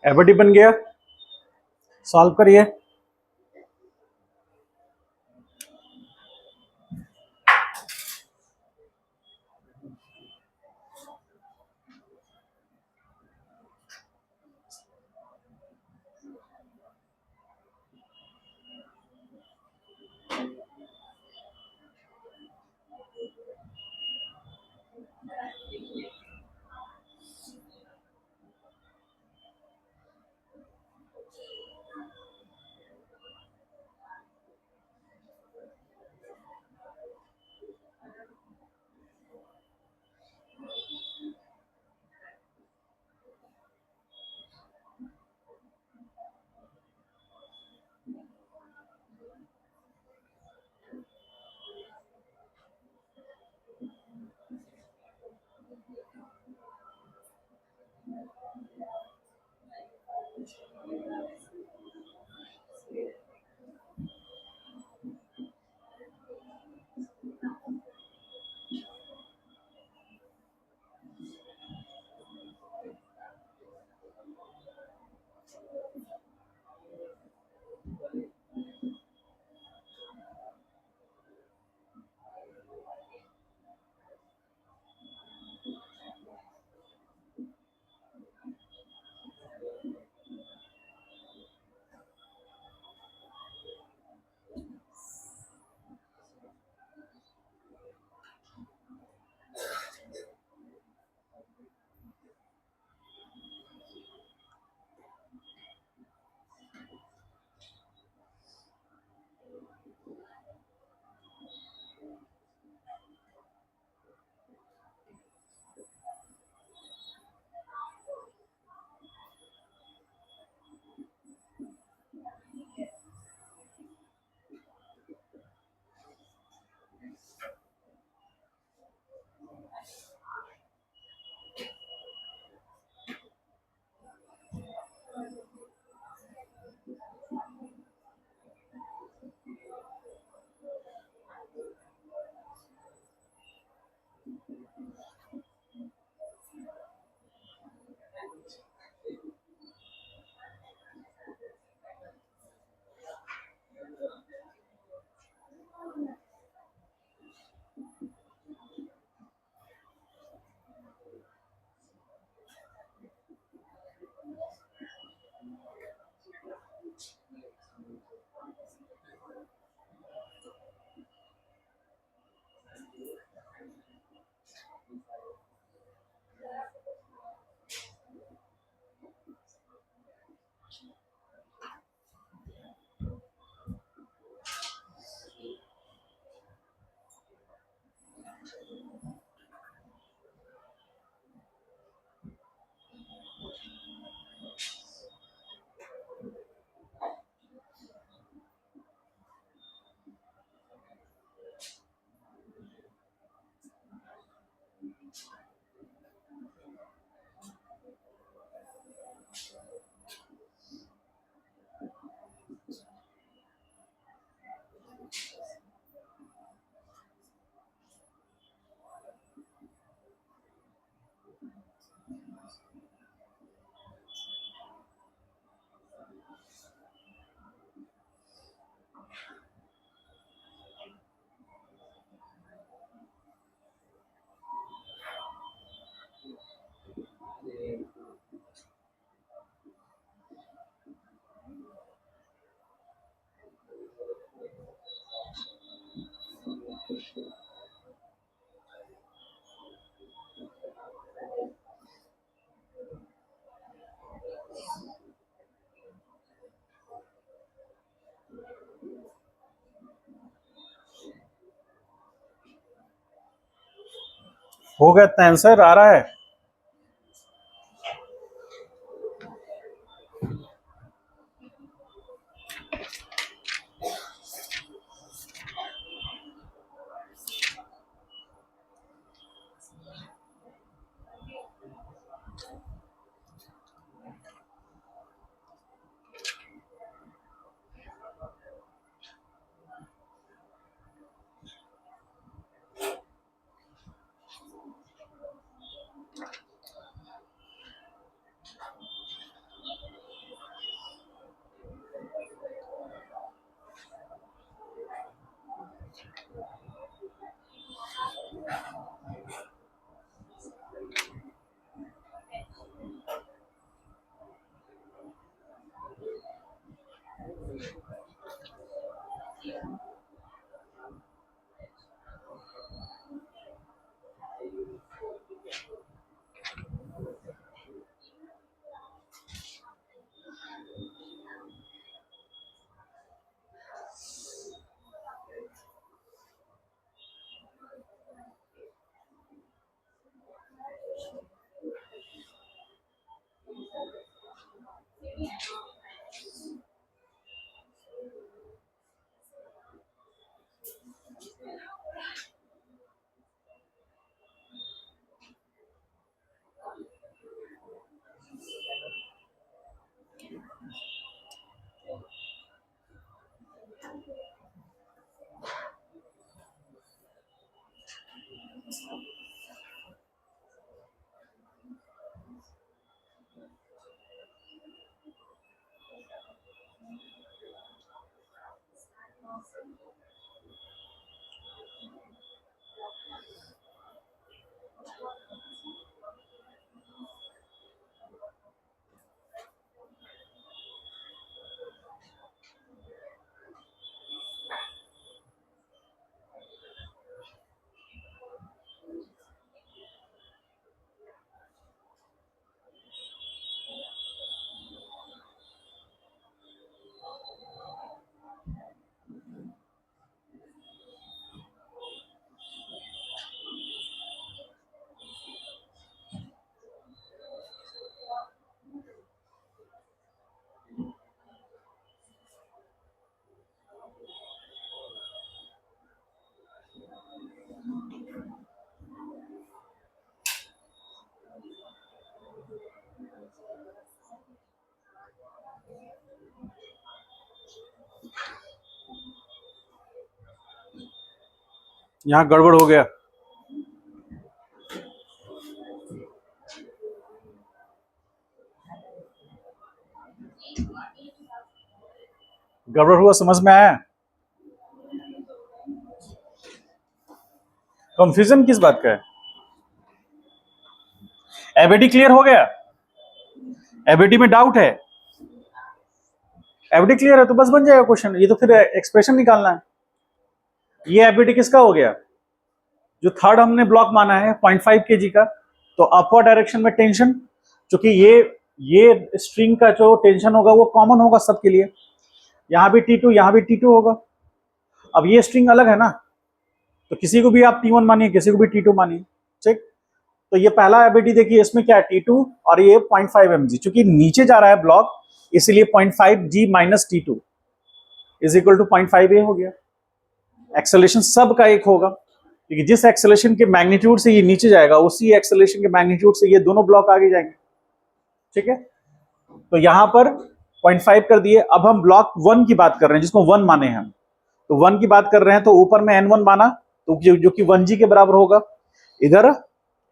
एबडी बन गया, सॉल्व करिए। हो गया इतना आंसर आ रहा है। यहाँ गड़बड़ हो गया। गड़बड़ हुआ, समझ में आया? कंफ्यूजन किस बात का है? एबीडी क्लियर हो गया? एबीडी में डाउट है? एबीडी क्लियर है तो बस बन जाएगा क्वेश्चन। ये तो फिर एक्सप्रेशन निकालना है। ये एबीडी किसका हो गया? जो थर्ड हमने ब्लॉक माना है 0.5 kg का, तो अपवर्ड डायरेक्शन में टेंशन, क्योंकि ये स्ट्रिंग का जो टेंशन होगा वो कॉमन होगा सबके लिए। यहां भी T2, यहां भी T2 होगा। अब ये स्ट्रिंग अलग है ना, तो किसी को भी आप T1 मानिए, किसी को भी T2 मानिए, ठीक। तो ये पहला एबीडी देखिए, इसमें क्या है T2 और ये 0.5 mg, चूंकि नीचे जा रहा है ब्लॉक इसलिए 0.5 g minus T2 is equal to 0.5 a हो गया। एक्सेलरेशन सब का एक होगा, क्योंकि जिस एक्सेलरेशन के मैग्नीट्यूड से ये नीचे जाएगा उसी एक्सेलरेशन के मैग्नीट्यूड से ये दोनों ब्लॉक आगे जाएंगे, ठीक है। तो यहां पर 0.5 कर दिए। अब हम ब्लॉक 1 की बात कर रहे हैं, जिसको 1 माने हैं हम, तो 1 की बात कर रहे हैं, तो ऊपर में N1 माना, तो जो कि 1g के बराबर होगा, इधर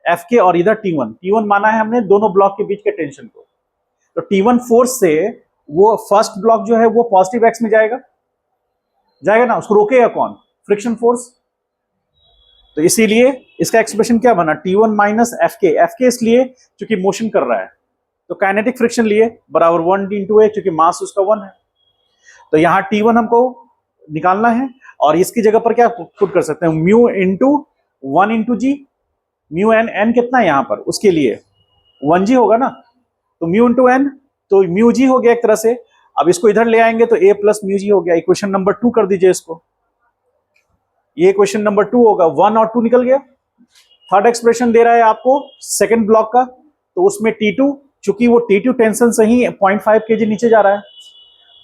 Fk और इधर T1 माना है हमने दोनों ब्लॉक के बीच के टेंशन को। तो T1 फोर्स से वो फर्स्ट ब्लॉक जो है वो पॉजिटिव एक्स में जाएगा ना, उसको रोकेगा कौन? Friction force. तो इसीलिए इसका एक्सप्रेशन क्या बना? T1 माइनस Fk इसलिए क्योंकि मोशन कर रहा है, तो काइनेटिक फ्रिक्शन लिए बराबर 1 इंटू ए, क्योंकि मास उसका 1 है। तो यहाँ T1 हमको निकालना है, और इसकी जगह पर क्या पुट कर सकते हैं? म्यू इंटू 1 इंटू जी, म्यू एन कितना है यहाँ पर, उसके लिए 1g होगा ना, तो म्यू इंटू एन, तो म्यू जी हो गया एक तरह से। अब इसको इधर ले आएंगे तो a प्लस म्यू जी हो गया। इक्वेशन नंबर 2 कर दीजिए इसको, ये क्वेश्चन नंबर 2 होगा। 1 और 2 निकल गया। थर्ड एक्सप्रेशन दे रहा है आपको सेकंड ब्लॉक का, तो उसमें T2, चूंकि वो T2 टेंशन से ही 0.5 kg नीचे जा रहा है,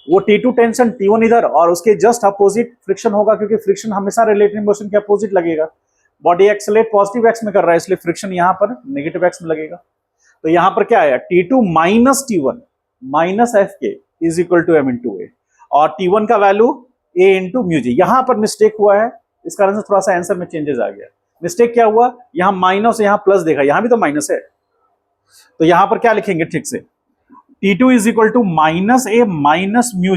वो T2 टेंशन T1 इधर, और उसके जस्ट अपोजिट फ्रिक्शन होगा, क्योंकि फ्रिक्शन हमेशा रिलेटिव मोशन के अपोजिट लगेगा। बॉडी एक्सेलरेट पॉजिटिव एक्स में कर रहा है, इसलिए फ्रिक्शन यहां पर नेगेटिव एक्स में लगेगा। तो यहां पर क्या आया? T2 minus T1 minus Fk is equal to m into A, और T1 का value a into mu G. यहां पर मिस्टेक हुआ है, इस कारण से थोड़ा सा आंसर में चेंजेस आ गया। मिस्टेक क्या हुआ? यहां माइनस, यहां प्लस देखा, यहां भी तो माइनस है, तो यहां पर क्या लिखेंगे ठीक से? T2 is equal to minus a minus mu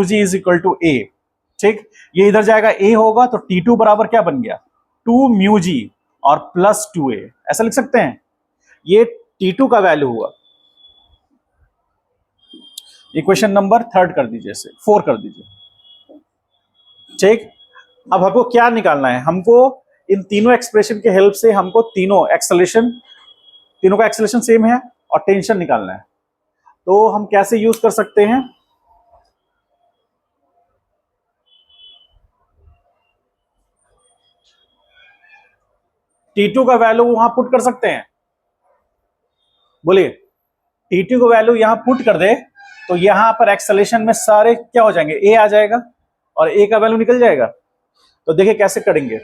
g is equal to a, ठीक। ये इधर जाएगा a होगा, तो T2 बराबर क्या बन गया? 2 म्यू जी और प्लस 2a, ऐसा लिख सकते हैं। ये T2 का वैल्यू हुआ। इक्वेशन नंबर 3 कर दीजिए, इसे 4 कर दीजिए, ठीक। अब हमको क्या निकालना है? हमको इन तीनों एक्सप्रेशन के हेल्प से हमको तीनों का एक्सेलरेशन सेम है और टेंशन निकालना है। तो हम कैसे यूज कर सकते हैं? T2 का वैल्यू वहां पुट कर सकते हैं, बोलिए। T2 को वैल्यू यहां पुट कर दे तो यहां पर एक्सेलेरेशन में सारे क्या हो जाएंगे, a आ जाएगा और a का वैल्यू निकल जाएगा। तो देखिए कैसे करेंगे,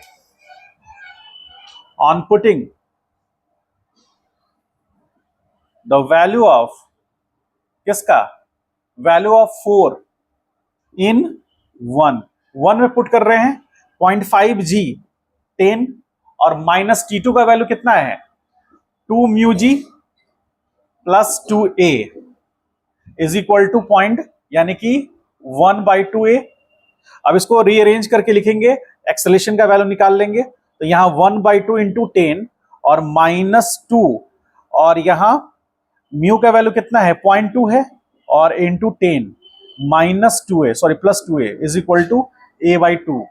on putting the value of, किसका, वैल्यू ऑफ 4 इन 1 में पुट कर रहे हैं 0.5 g 10 और माइनस T2 का वैल्यू कितना है 2 mu G plus 2a is equal to point, यानी कि 1/2a। अब इसको रीअरेंज करके लिखेंगे, एक्सेलेरेशन का वैल्यू निकाल लेंगे, तो यहां 1/2 इंटू 10 और -2 और यहां म्यू का वैल्यू कितना है 0.2 है और into 10 -2a sorry +2a is equal to a/2।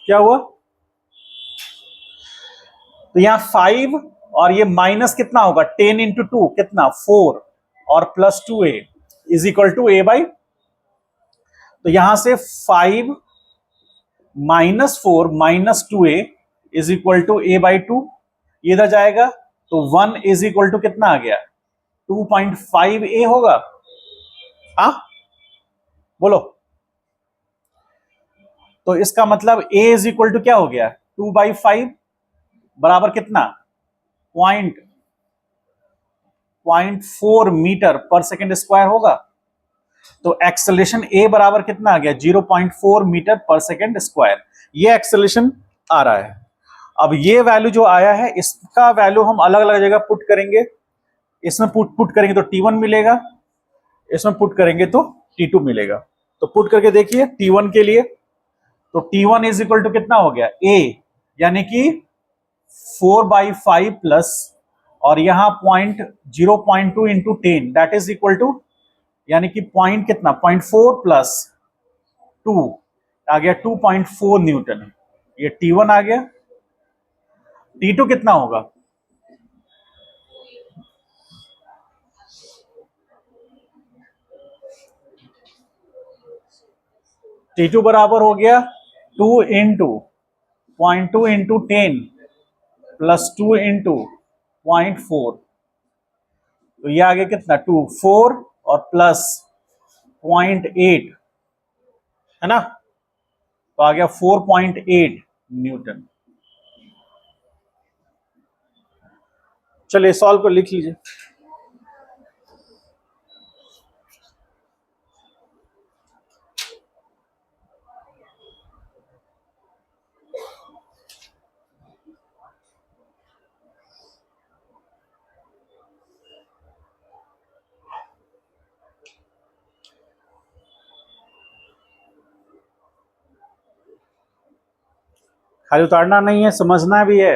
क्या हुआ, तो यहां 5 और ये माइनस कितना होगा 10 इंटू 2 कितना 4 और +2a is equal to a/, तो यहां से 5 -4 -2a is equal to a/2, ये इधर जाएगा तो 1 इज इक्वल टू कितना आ गया 2.5a होगा। बोलो, तो इसका मतलब a इज इक्वल टू क्या हो गया 2/5 बराबर कितना 0.4 मीटर पर सेकेंड स्क्वायर होगा। तो एक्सेलरेशन a बराबर कितना आ गया 0.4 मीटर पर सेकेंड स्क्वायर, ये एक्सेलरेशन आ रहा है। अब ये वैल्यू जो आया है इसका वैल्यू हम अलग अलग जगह पुट करेंगे, इसमें पुट करेंगे तो T1 मिलेगा, इसमें पुट करेंगे तो T2 मिलेगा। तो पुट करके देखिए T1 के लिए, तो T1 इज इक्वल टू कितना हो गया a, यानी कि 4/5 प्लस और यहां 0.2 into 10 that is equal to, यानी कि पॉइंट कितना 0.4 प्लस 2 आ गया 2.4 न्यूटन, ये T1 आ गया। T2 कितना होगा, T2 बराबर हो गया 2 इंटू 0.2 इंटू 10 प्लस 2 इंटू 0.4, तो ये आ गया कितना 2 4 और प्लस 0.8 है ना, तो आ गया 4.8 न्यूटन। चलिए सॉल्व कर लिख लीजिए। खाली उतारना नहीं है, समझना भी है।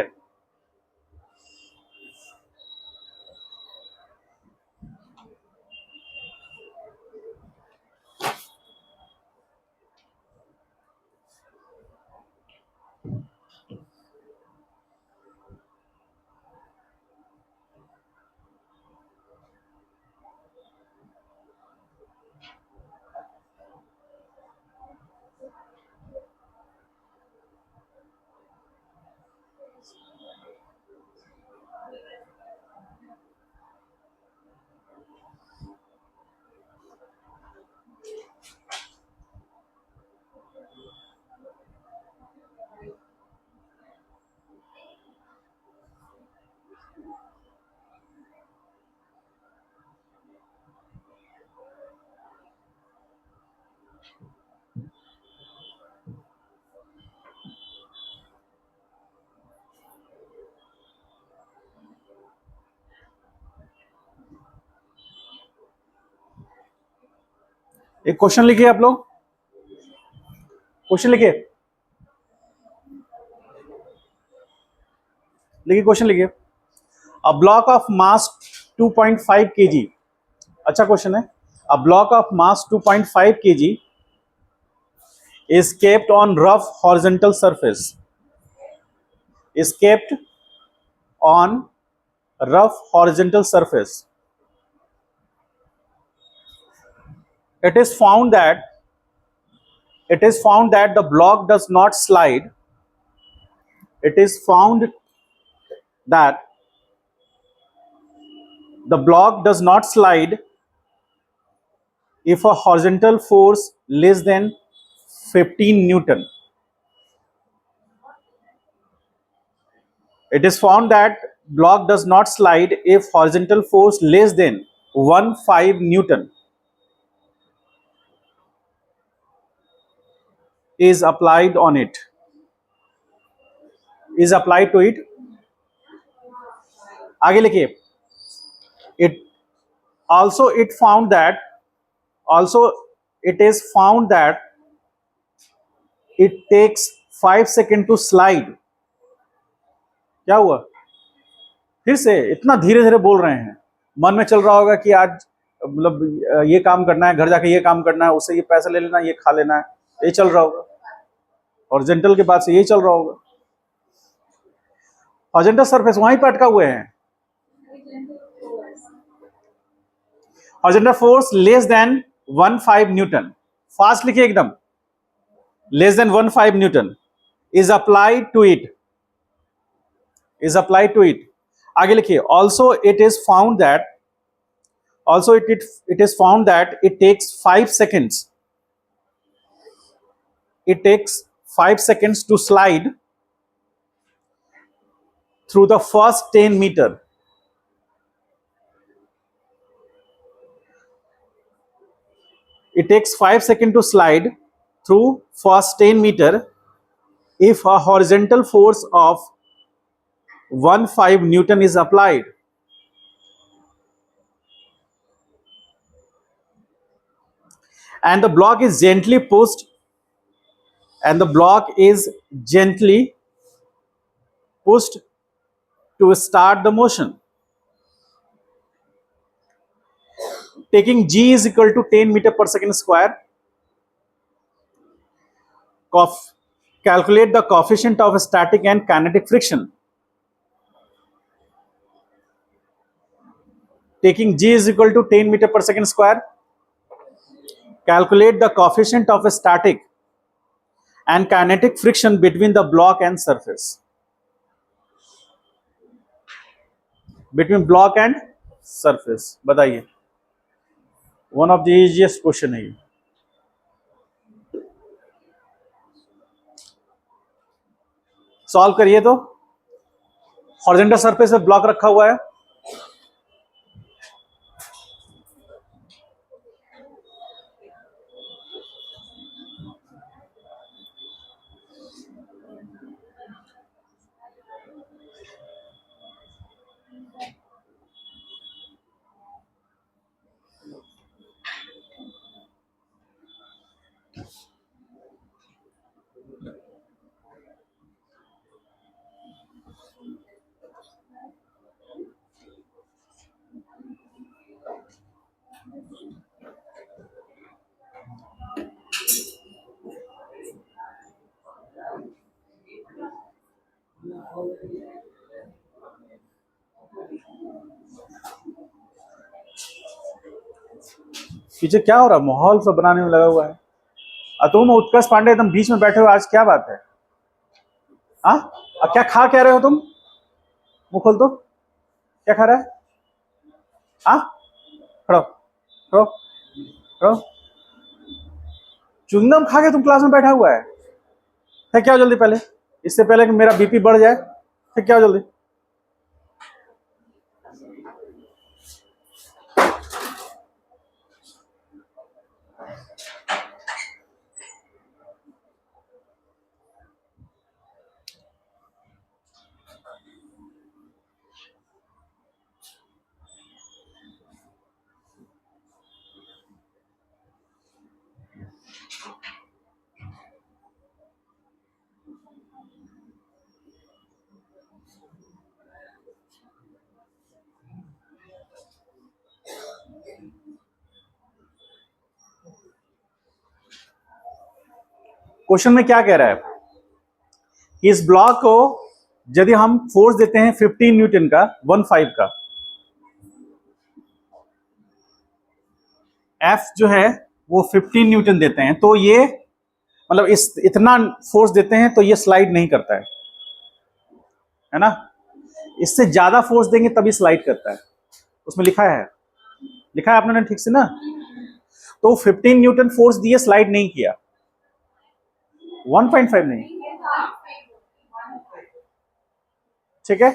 एक क्वेश्चन लिखिए आप लोग, क्वेश्चन लिखिए, क्वेश्चन लिखिए। A block of mass 2.5 kg, अच्छा क्वेश्चन है। A block of mass 2.5 kg is kept on rough horizontal surface, is kept on rough horizontal surface. It is found that the block does not slide. It is found that the block does not slide if a horizontal force less than 15 Newton. It is found that block does not slide if horizontal force less than 15 Newton is applied on it. Is applied to it. आगे लिखिए. It also it found that also it is found that it takes 5 seconds to slide. क्या हुआ? फिर से इतना धीरे धीरे बोल रहे हैं. मन में चल रहा होगा कि आज मतलब ये काम करना है, घर जाके ये काम करना है, उससे ये पैसा ले लेना, ये खा लेना है, ये चल रहा होगा. हॉरिजॉन्टल के बाद से यही चल रहा होगा. हॉरिजॉन्टल सरफेस वहीं पे अटका हुए हैं. Horizontal force less than 15 newton. Fast लिखिए एकदम. Less than 15 newton is applied to it. Is applied to it. आगे लिखिए. Also it is found that also it is found that it takes 5 seconds. It takes 5 seconds to slide through the first 10 meter. It takes 5 seconds to slide through first 10 meter if a horizontal force of 15 Newton is applied. And the block is gently pushed, and the block is gently pushed to start the motion. Taking G is equal to 10 meter per second square. Calculate the coefficient of static and kinetic friction. Taking G is equal to 10 meter per second square. Calculate the coefficient of static and kinetic friction between the block and surface. Between block and surface. बताइए. One of the easiest question है ये. Solve करिए. तो horizontal surface पे block रखा हुआ है. पीछे क्या हो रहा है? माहौल सब बनाने में लगा हुआ है. तुम उत्कर्ष पांडे एकदम बीच में बैठे हो. आज क्या बात है? हाँ, क्या खा क्या रहे हो तुम? मुंह खोल. तो क्या खा रहा है? हाँ, खड़ो खड़ो खड़ो. चुंगम खा के तुम क्लास में बैठा हुआ है. फिर क्या हो जल्दी. पहले इससे पहले कि मेरा बीपी बढ़ जाए. फिर क्या हो जल्दी. क्वेश्चन में क्या कह रहा है? इस ब्लॉक को यदि हम फोर्स देते हैं 15 न्यूटन का, 15 का, F जो है वो 15 न्यूटन देते हैं, तो ये मतलब इतना फोर्स देते हैं तो ये स्लाइड नहीं करता है ना. इससे ज्यादा फोर्स देंगे तभी स्लाइड करता है. उसमें लिखा है आपने ना ठीक से ना। तो 15 न्यूटन फोर्स दिए, स्लाइड नहीं किया, 1.5 नहीं, ठीक है,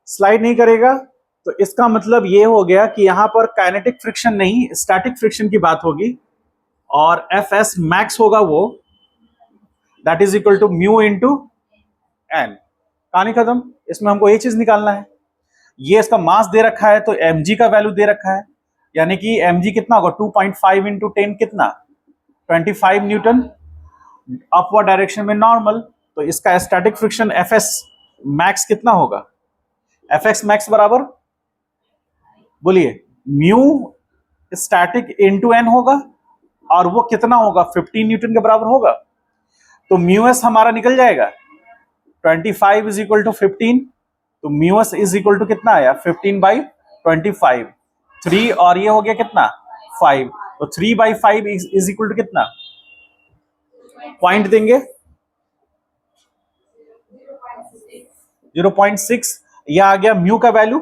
स्लाइड नहीं करेगा। तो इसका मतलब ये हो गया कि यहां पर काइनेटिक फ्रिक्शन नहीं, स्टैटिक फ्रिक्शन की बात होगी, और एफ एस मैक्स होगा वो, that is equal to mu into N. कहानी खत्म। इसमें हमको ये चीज निकालना है, ये इसका मास दे रखा है तो mg का वैल्यू दे रखा है, यानी कि mg कितना होगा, 2.5 इंटू 10 कितना, 25 न्यूटन, अपवर्ड डायरेक्शन में नॉर्मल। तो इसका static friction F S max कितना होगा, एफ एक्स मैक्स बराबर, बोलिए, म्यू स्टैटिक इंटू एन होगा, और वो कितना होगा, 15 न्यूटन के बराबर होगा। तो म्यू एस हमारा निकल जाएगा, 25 इज इक्वल टू 15, तो mu S is equal to कितना आया, 15/25, 3 और ये हो गया कितना 5, तो 3/5 इज इक्वल टू कितना, पॉइंट देंगे 0.6, यह आ गया म्यू का वैल्यू,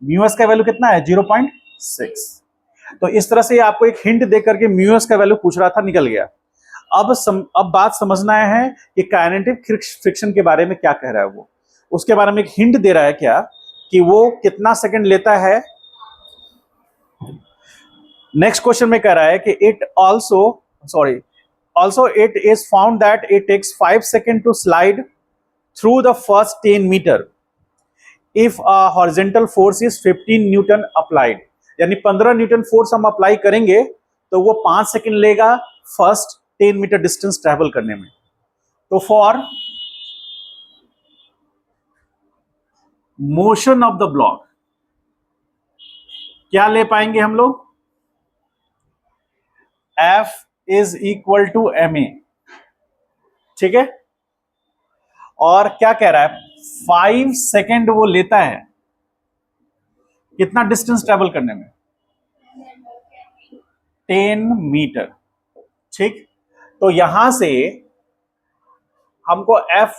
म्यू एस का वैल्यू कितना है 0.6। तो इस तरह से आपको एक हिंट दे करके म्यू एस का वैल्यू पूछ रहा था, निकल गया। अब बात समझना है कि काइनेटिक फ्रिक्शन के बारे में क्या कह रहा है वो, उसके बारे में एक हिंट दे रहा है क्या, कि वो कितना सेकंड लेता है। नेक्स्ट क्वेश्चन में कह रहा है कि also it is found that it takes 5 seconds to slide through the first 10 meter if a horizontal force is 15 Newton applied, यानी 15 न्यूटन फोर्स हम अप्लाई करेंगे तो वो 5 सेकंड लेगा फर्स्ट 10 मीटर डिस्टेंस ट्रेवल करने में। तो for motion of the block क्या ले पाएंगे हम लोग, F is equal to ma, ठीक है। और क्या कह रहा है, 5 सेकेंड वो लेता है कितना डिस्टेंस ट्रेवल करने में, 10 मीटर, ठीक। तो यहां से हमको F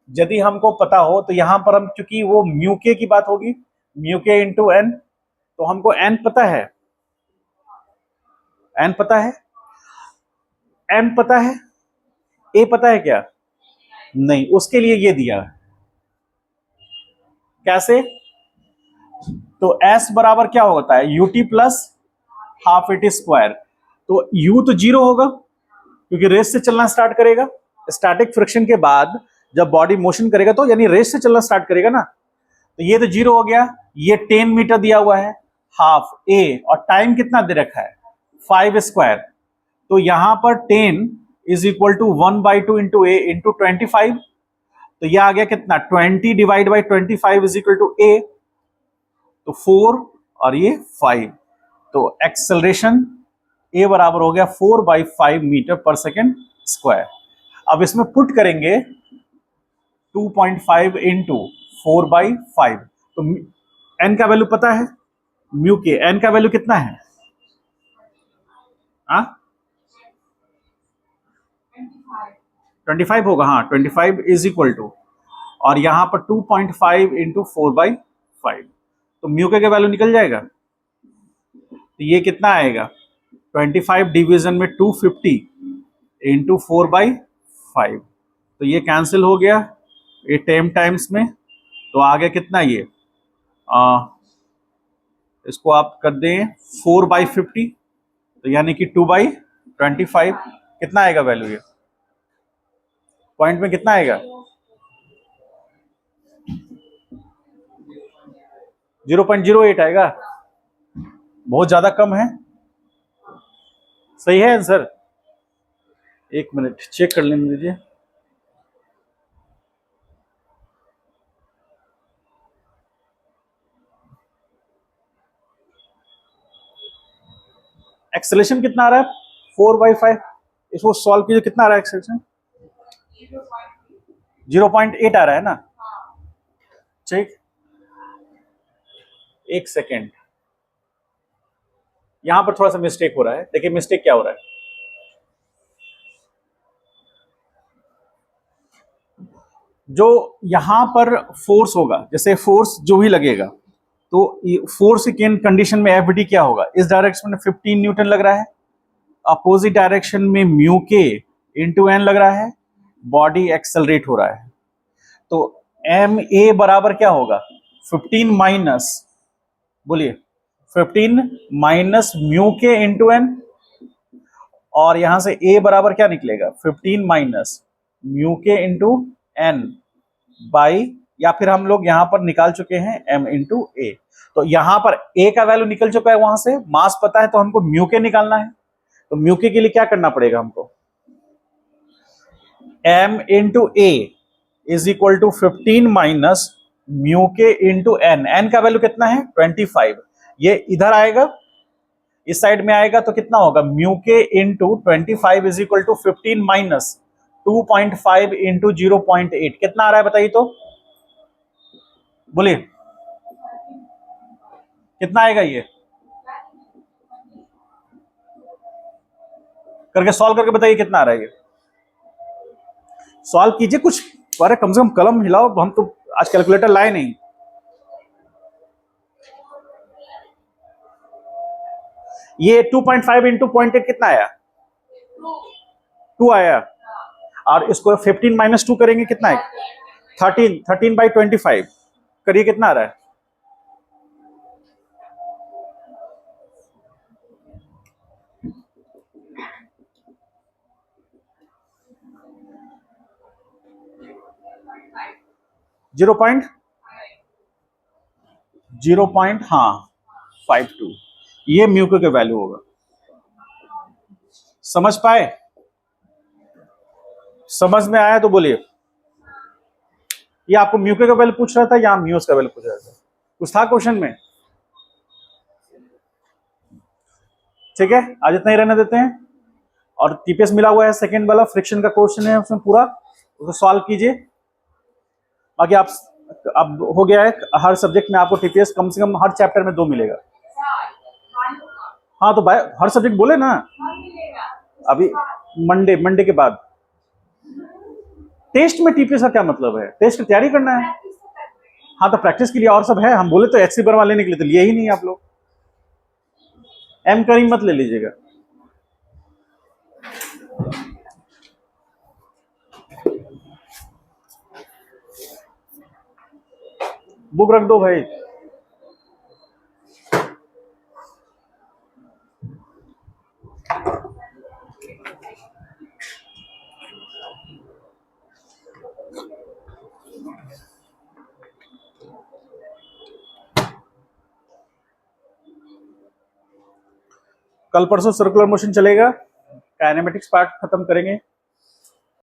यदि हमको पता हो तो यहां पर हम, क्योंकि वो म्यू के की बात होगी, म्यू के इंटू एन, तो हमको एन पता है, एन पता है, एम पता है, ए पता है क्या, नहीं, उसके लिए ये दिया है। कैसे, तो एस बराबर क्या होता है, UT plus half it square. तो यू तो जीरो होगा क्योंकि रेस से चलना स्टार्ट करेगा, स्टैटिक फ्रिक्शन के बाद जब बॉडी मोशन करेगा तो यानी रेस से चलना स्टार्ट करेगा ना, तो ये तो जीरो हो गया, ये 10 मीटर दिया हुआ है, हाफ ए, और टाइम कितना दे रखा है 5 स्क्वायर, तो यहां पर 10 is equal to 1/2 into a into 25, तो यह आ गया कितना 20 divide by 25 is equal to a, तो 4 और ये 5, तो एक्सेलरेशन ए बराबर हो गया 4/5 मीटर पर सेकेंड स्क्वायर। अब इसमें पुट करेंगे 2.5 इंटू 4/5, तो एन का वैल्यू पता है, म्यू के एन का वैल्यू कितना है, हाँ 25 होगा, हाँ 25 इज इक्वल टू, और यहां पर 2.5 इंटू 4/5, तो म्यू के वैल्यू निकल जाएगा, तो ये कितना आएगा 25 डिवीजन में 250 इंटू 4/5, तो ये कैंसिल हो गया ये 10 टाइम्स में, तो आ गया कितना ये इसको आप कर दें 4/50, तो यानी कि 2/25, कितना आएगा वैल्यू, ये पॉइंट में कितना आएगा 0.08 आएगा, बहुत ज्यादा कम है, सही है आंसर। एक मिनट चेक कर लेने दीजिए, एक्सेलेरेशन कितना आ रहा है 4/5, इसको सॉल्व कीजिए, कितना आ रहा है एक्सेलेरेशन 0.8 आ रहा है ना, ठीक। एक सेकेंड, यहां पर थोड़ा सा मिस्टेक हो रहा है, देखिए मिस्टेक क्या हो रहा है, जो यहां पर फोर्स होगा, जैसे फोर्स जो भी लगेगा तो फोर्स की कंडीशन में एफ डी क्या होगा? इस डायरेक्शन में 15 न्यूटन लग रहा है, अपोजिट डायरेक्शन में म्यू के इंटू एन लग रहा है, बॉडी एक्सेलरेट हो रहा है। तो एम ए बराबर क्या होगा? 15 माइनस, बोलिए 15 माइनस म्यू के इंटू एन, और यहां से ए बराबर क्या निकलेगा? 15 माइनस म्यू के इंटू एन बाई, या फिर हम लोग यहां पर निकाल चुके हैं एम इंटू ए। तो यहां पर ए का वैल्यू निकल चुका है, वहां से मास पता है, तो हमको म्यू के निकालना है। तो म्यू के लिए क्या करना पड़ेगा हमको? M into A is equal to 15 minus mu के इंटू एन। एन का वैल्यू कितना है? 25। ये इधर आएगा, इस साइड में आएगा तो कितना होगा? म्यू के into 25 is equal to 15 minus 2.5 into 0.8। कितना आ रहा है बताइए तो, बोलिए कितना आएगा? ये करके सॉल्व करके बताइए कितना आ रहा है। ये सॉल्व कीजिए कुछ, अरे कम से कम कलम हिलाओ, हम तो आज कैलकुलेटर लाए नहीं। ये 2.5 इंटू 0.8 कितना आया? 2 आया। और इसको 15 माइनस 2 करेंगे कितना है? 13। 13 बाई 25 करिए कितना आ रहा है? जीरो पॉइंट हाँ 52। ये म्यूको के वैल्यू होगा। समझ पाए? समझ में आया तो बोलिए। ये आपको म्यूको का वैल्यू पूछ रहा था या म्यूस का वैल्यू पूछ रहा था? कुछ था क्वेश्चन में? ठीक है, आज इतना ही रहने देते हैं। और टीपीएस मिला हुआ है, सेकंड वाला फ्रिक्शन का क्वेश्चन है, उसमें पूरा उसको सॉल्व कीजिए। बाकी आप अब हो गया है, हर सब्जेक्ट में आपको टीपीएस कम से कम हर चैप्टर में 2 मिलेगा। हाँ तो भाई हर सब्जेक्ट बोले ना, अभी मंडे के बाद टेस्ट में टीपीएस का क्या मतलब है? टेस्ट की तैयारी करना है। हाँ तो प्रैक्टिस के लिए और सब है, हम बोले तो एचसी बर्मा लेने के लिए, तो लिए ही नहीं आप लोग। एम करीम मत ले लीजिएगा। बुक रख दो भाई। कल परसों सर्कुलर मोशन चलेगा, काइनेमेटिक्स पार्ट खत्म करेंगे।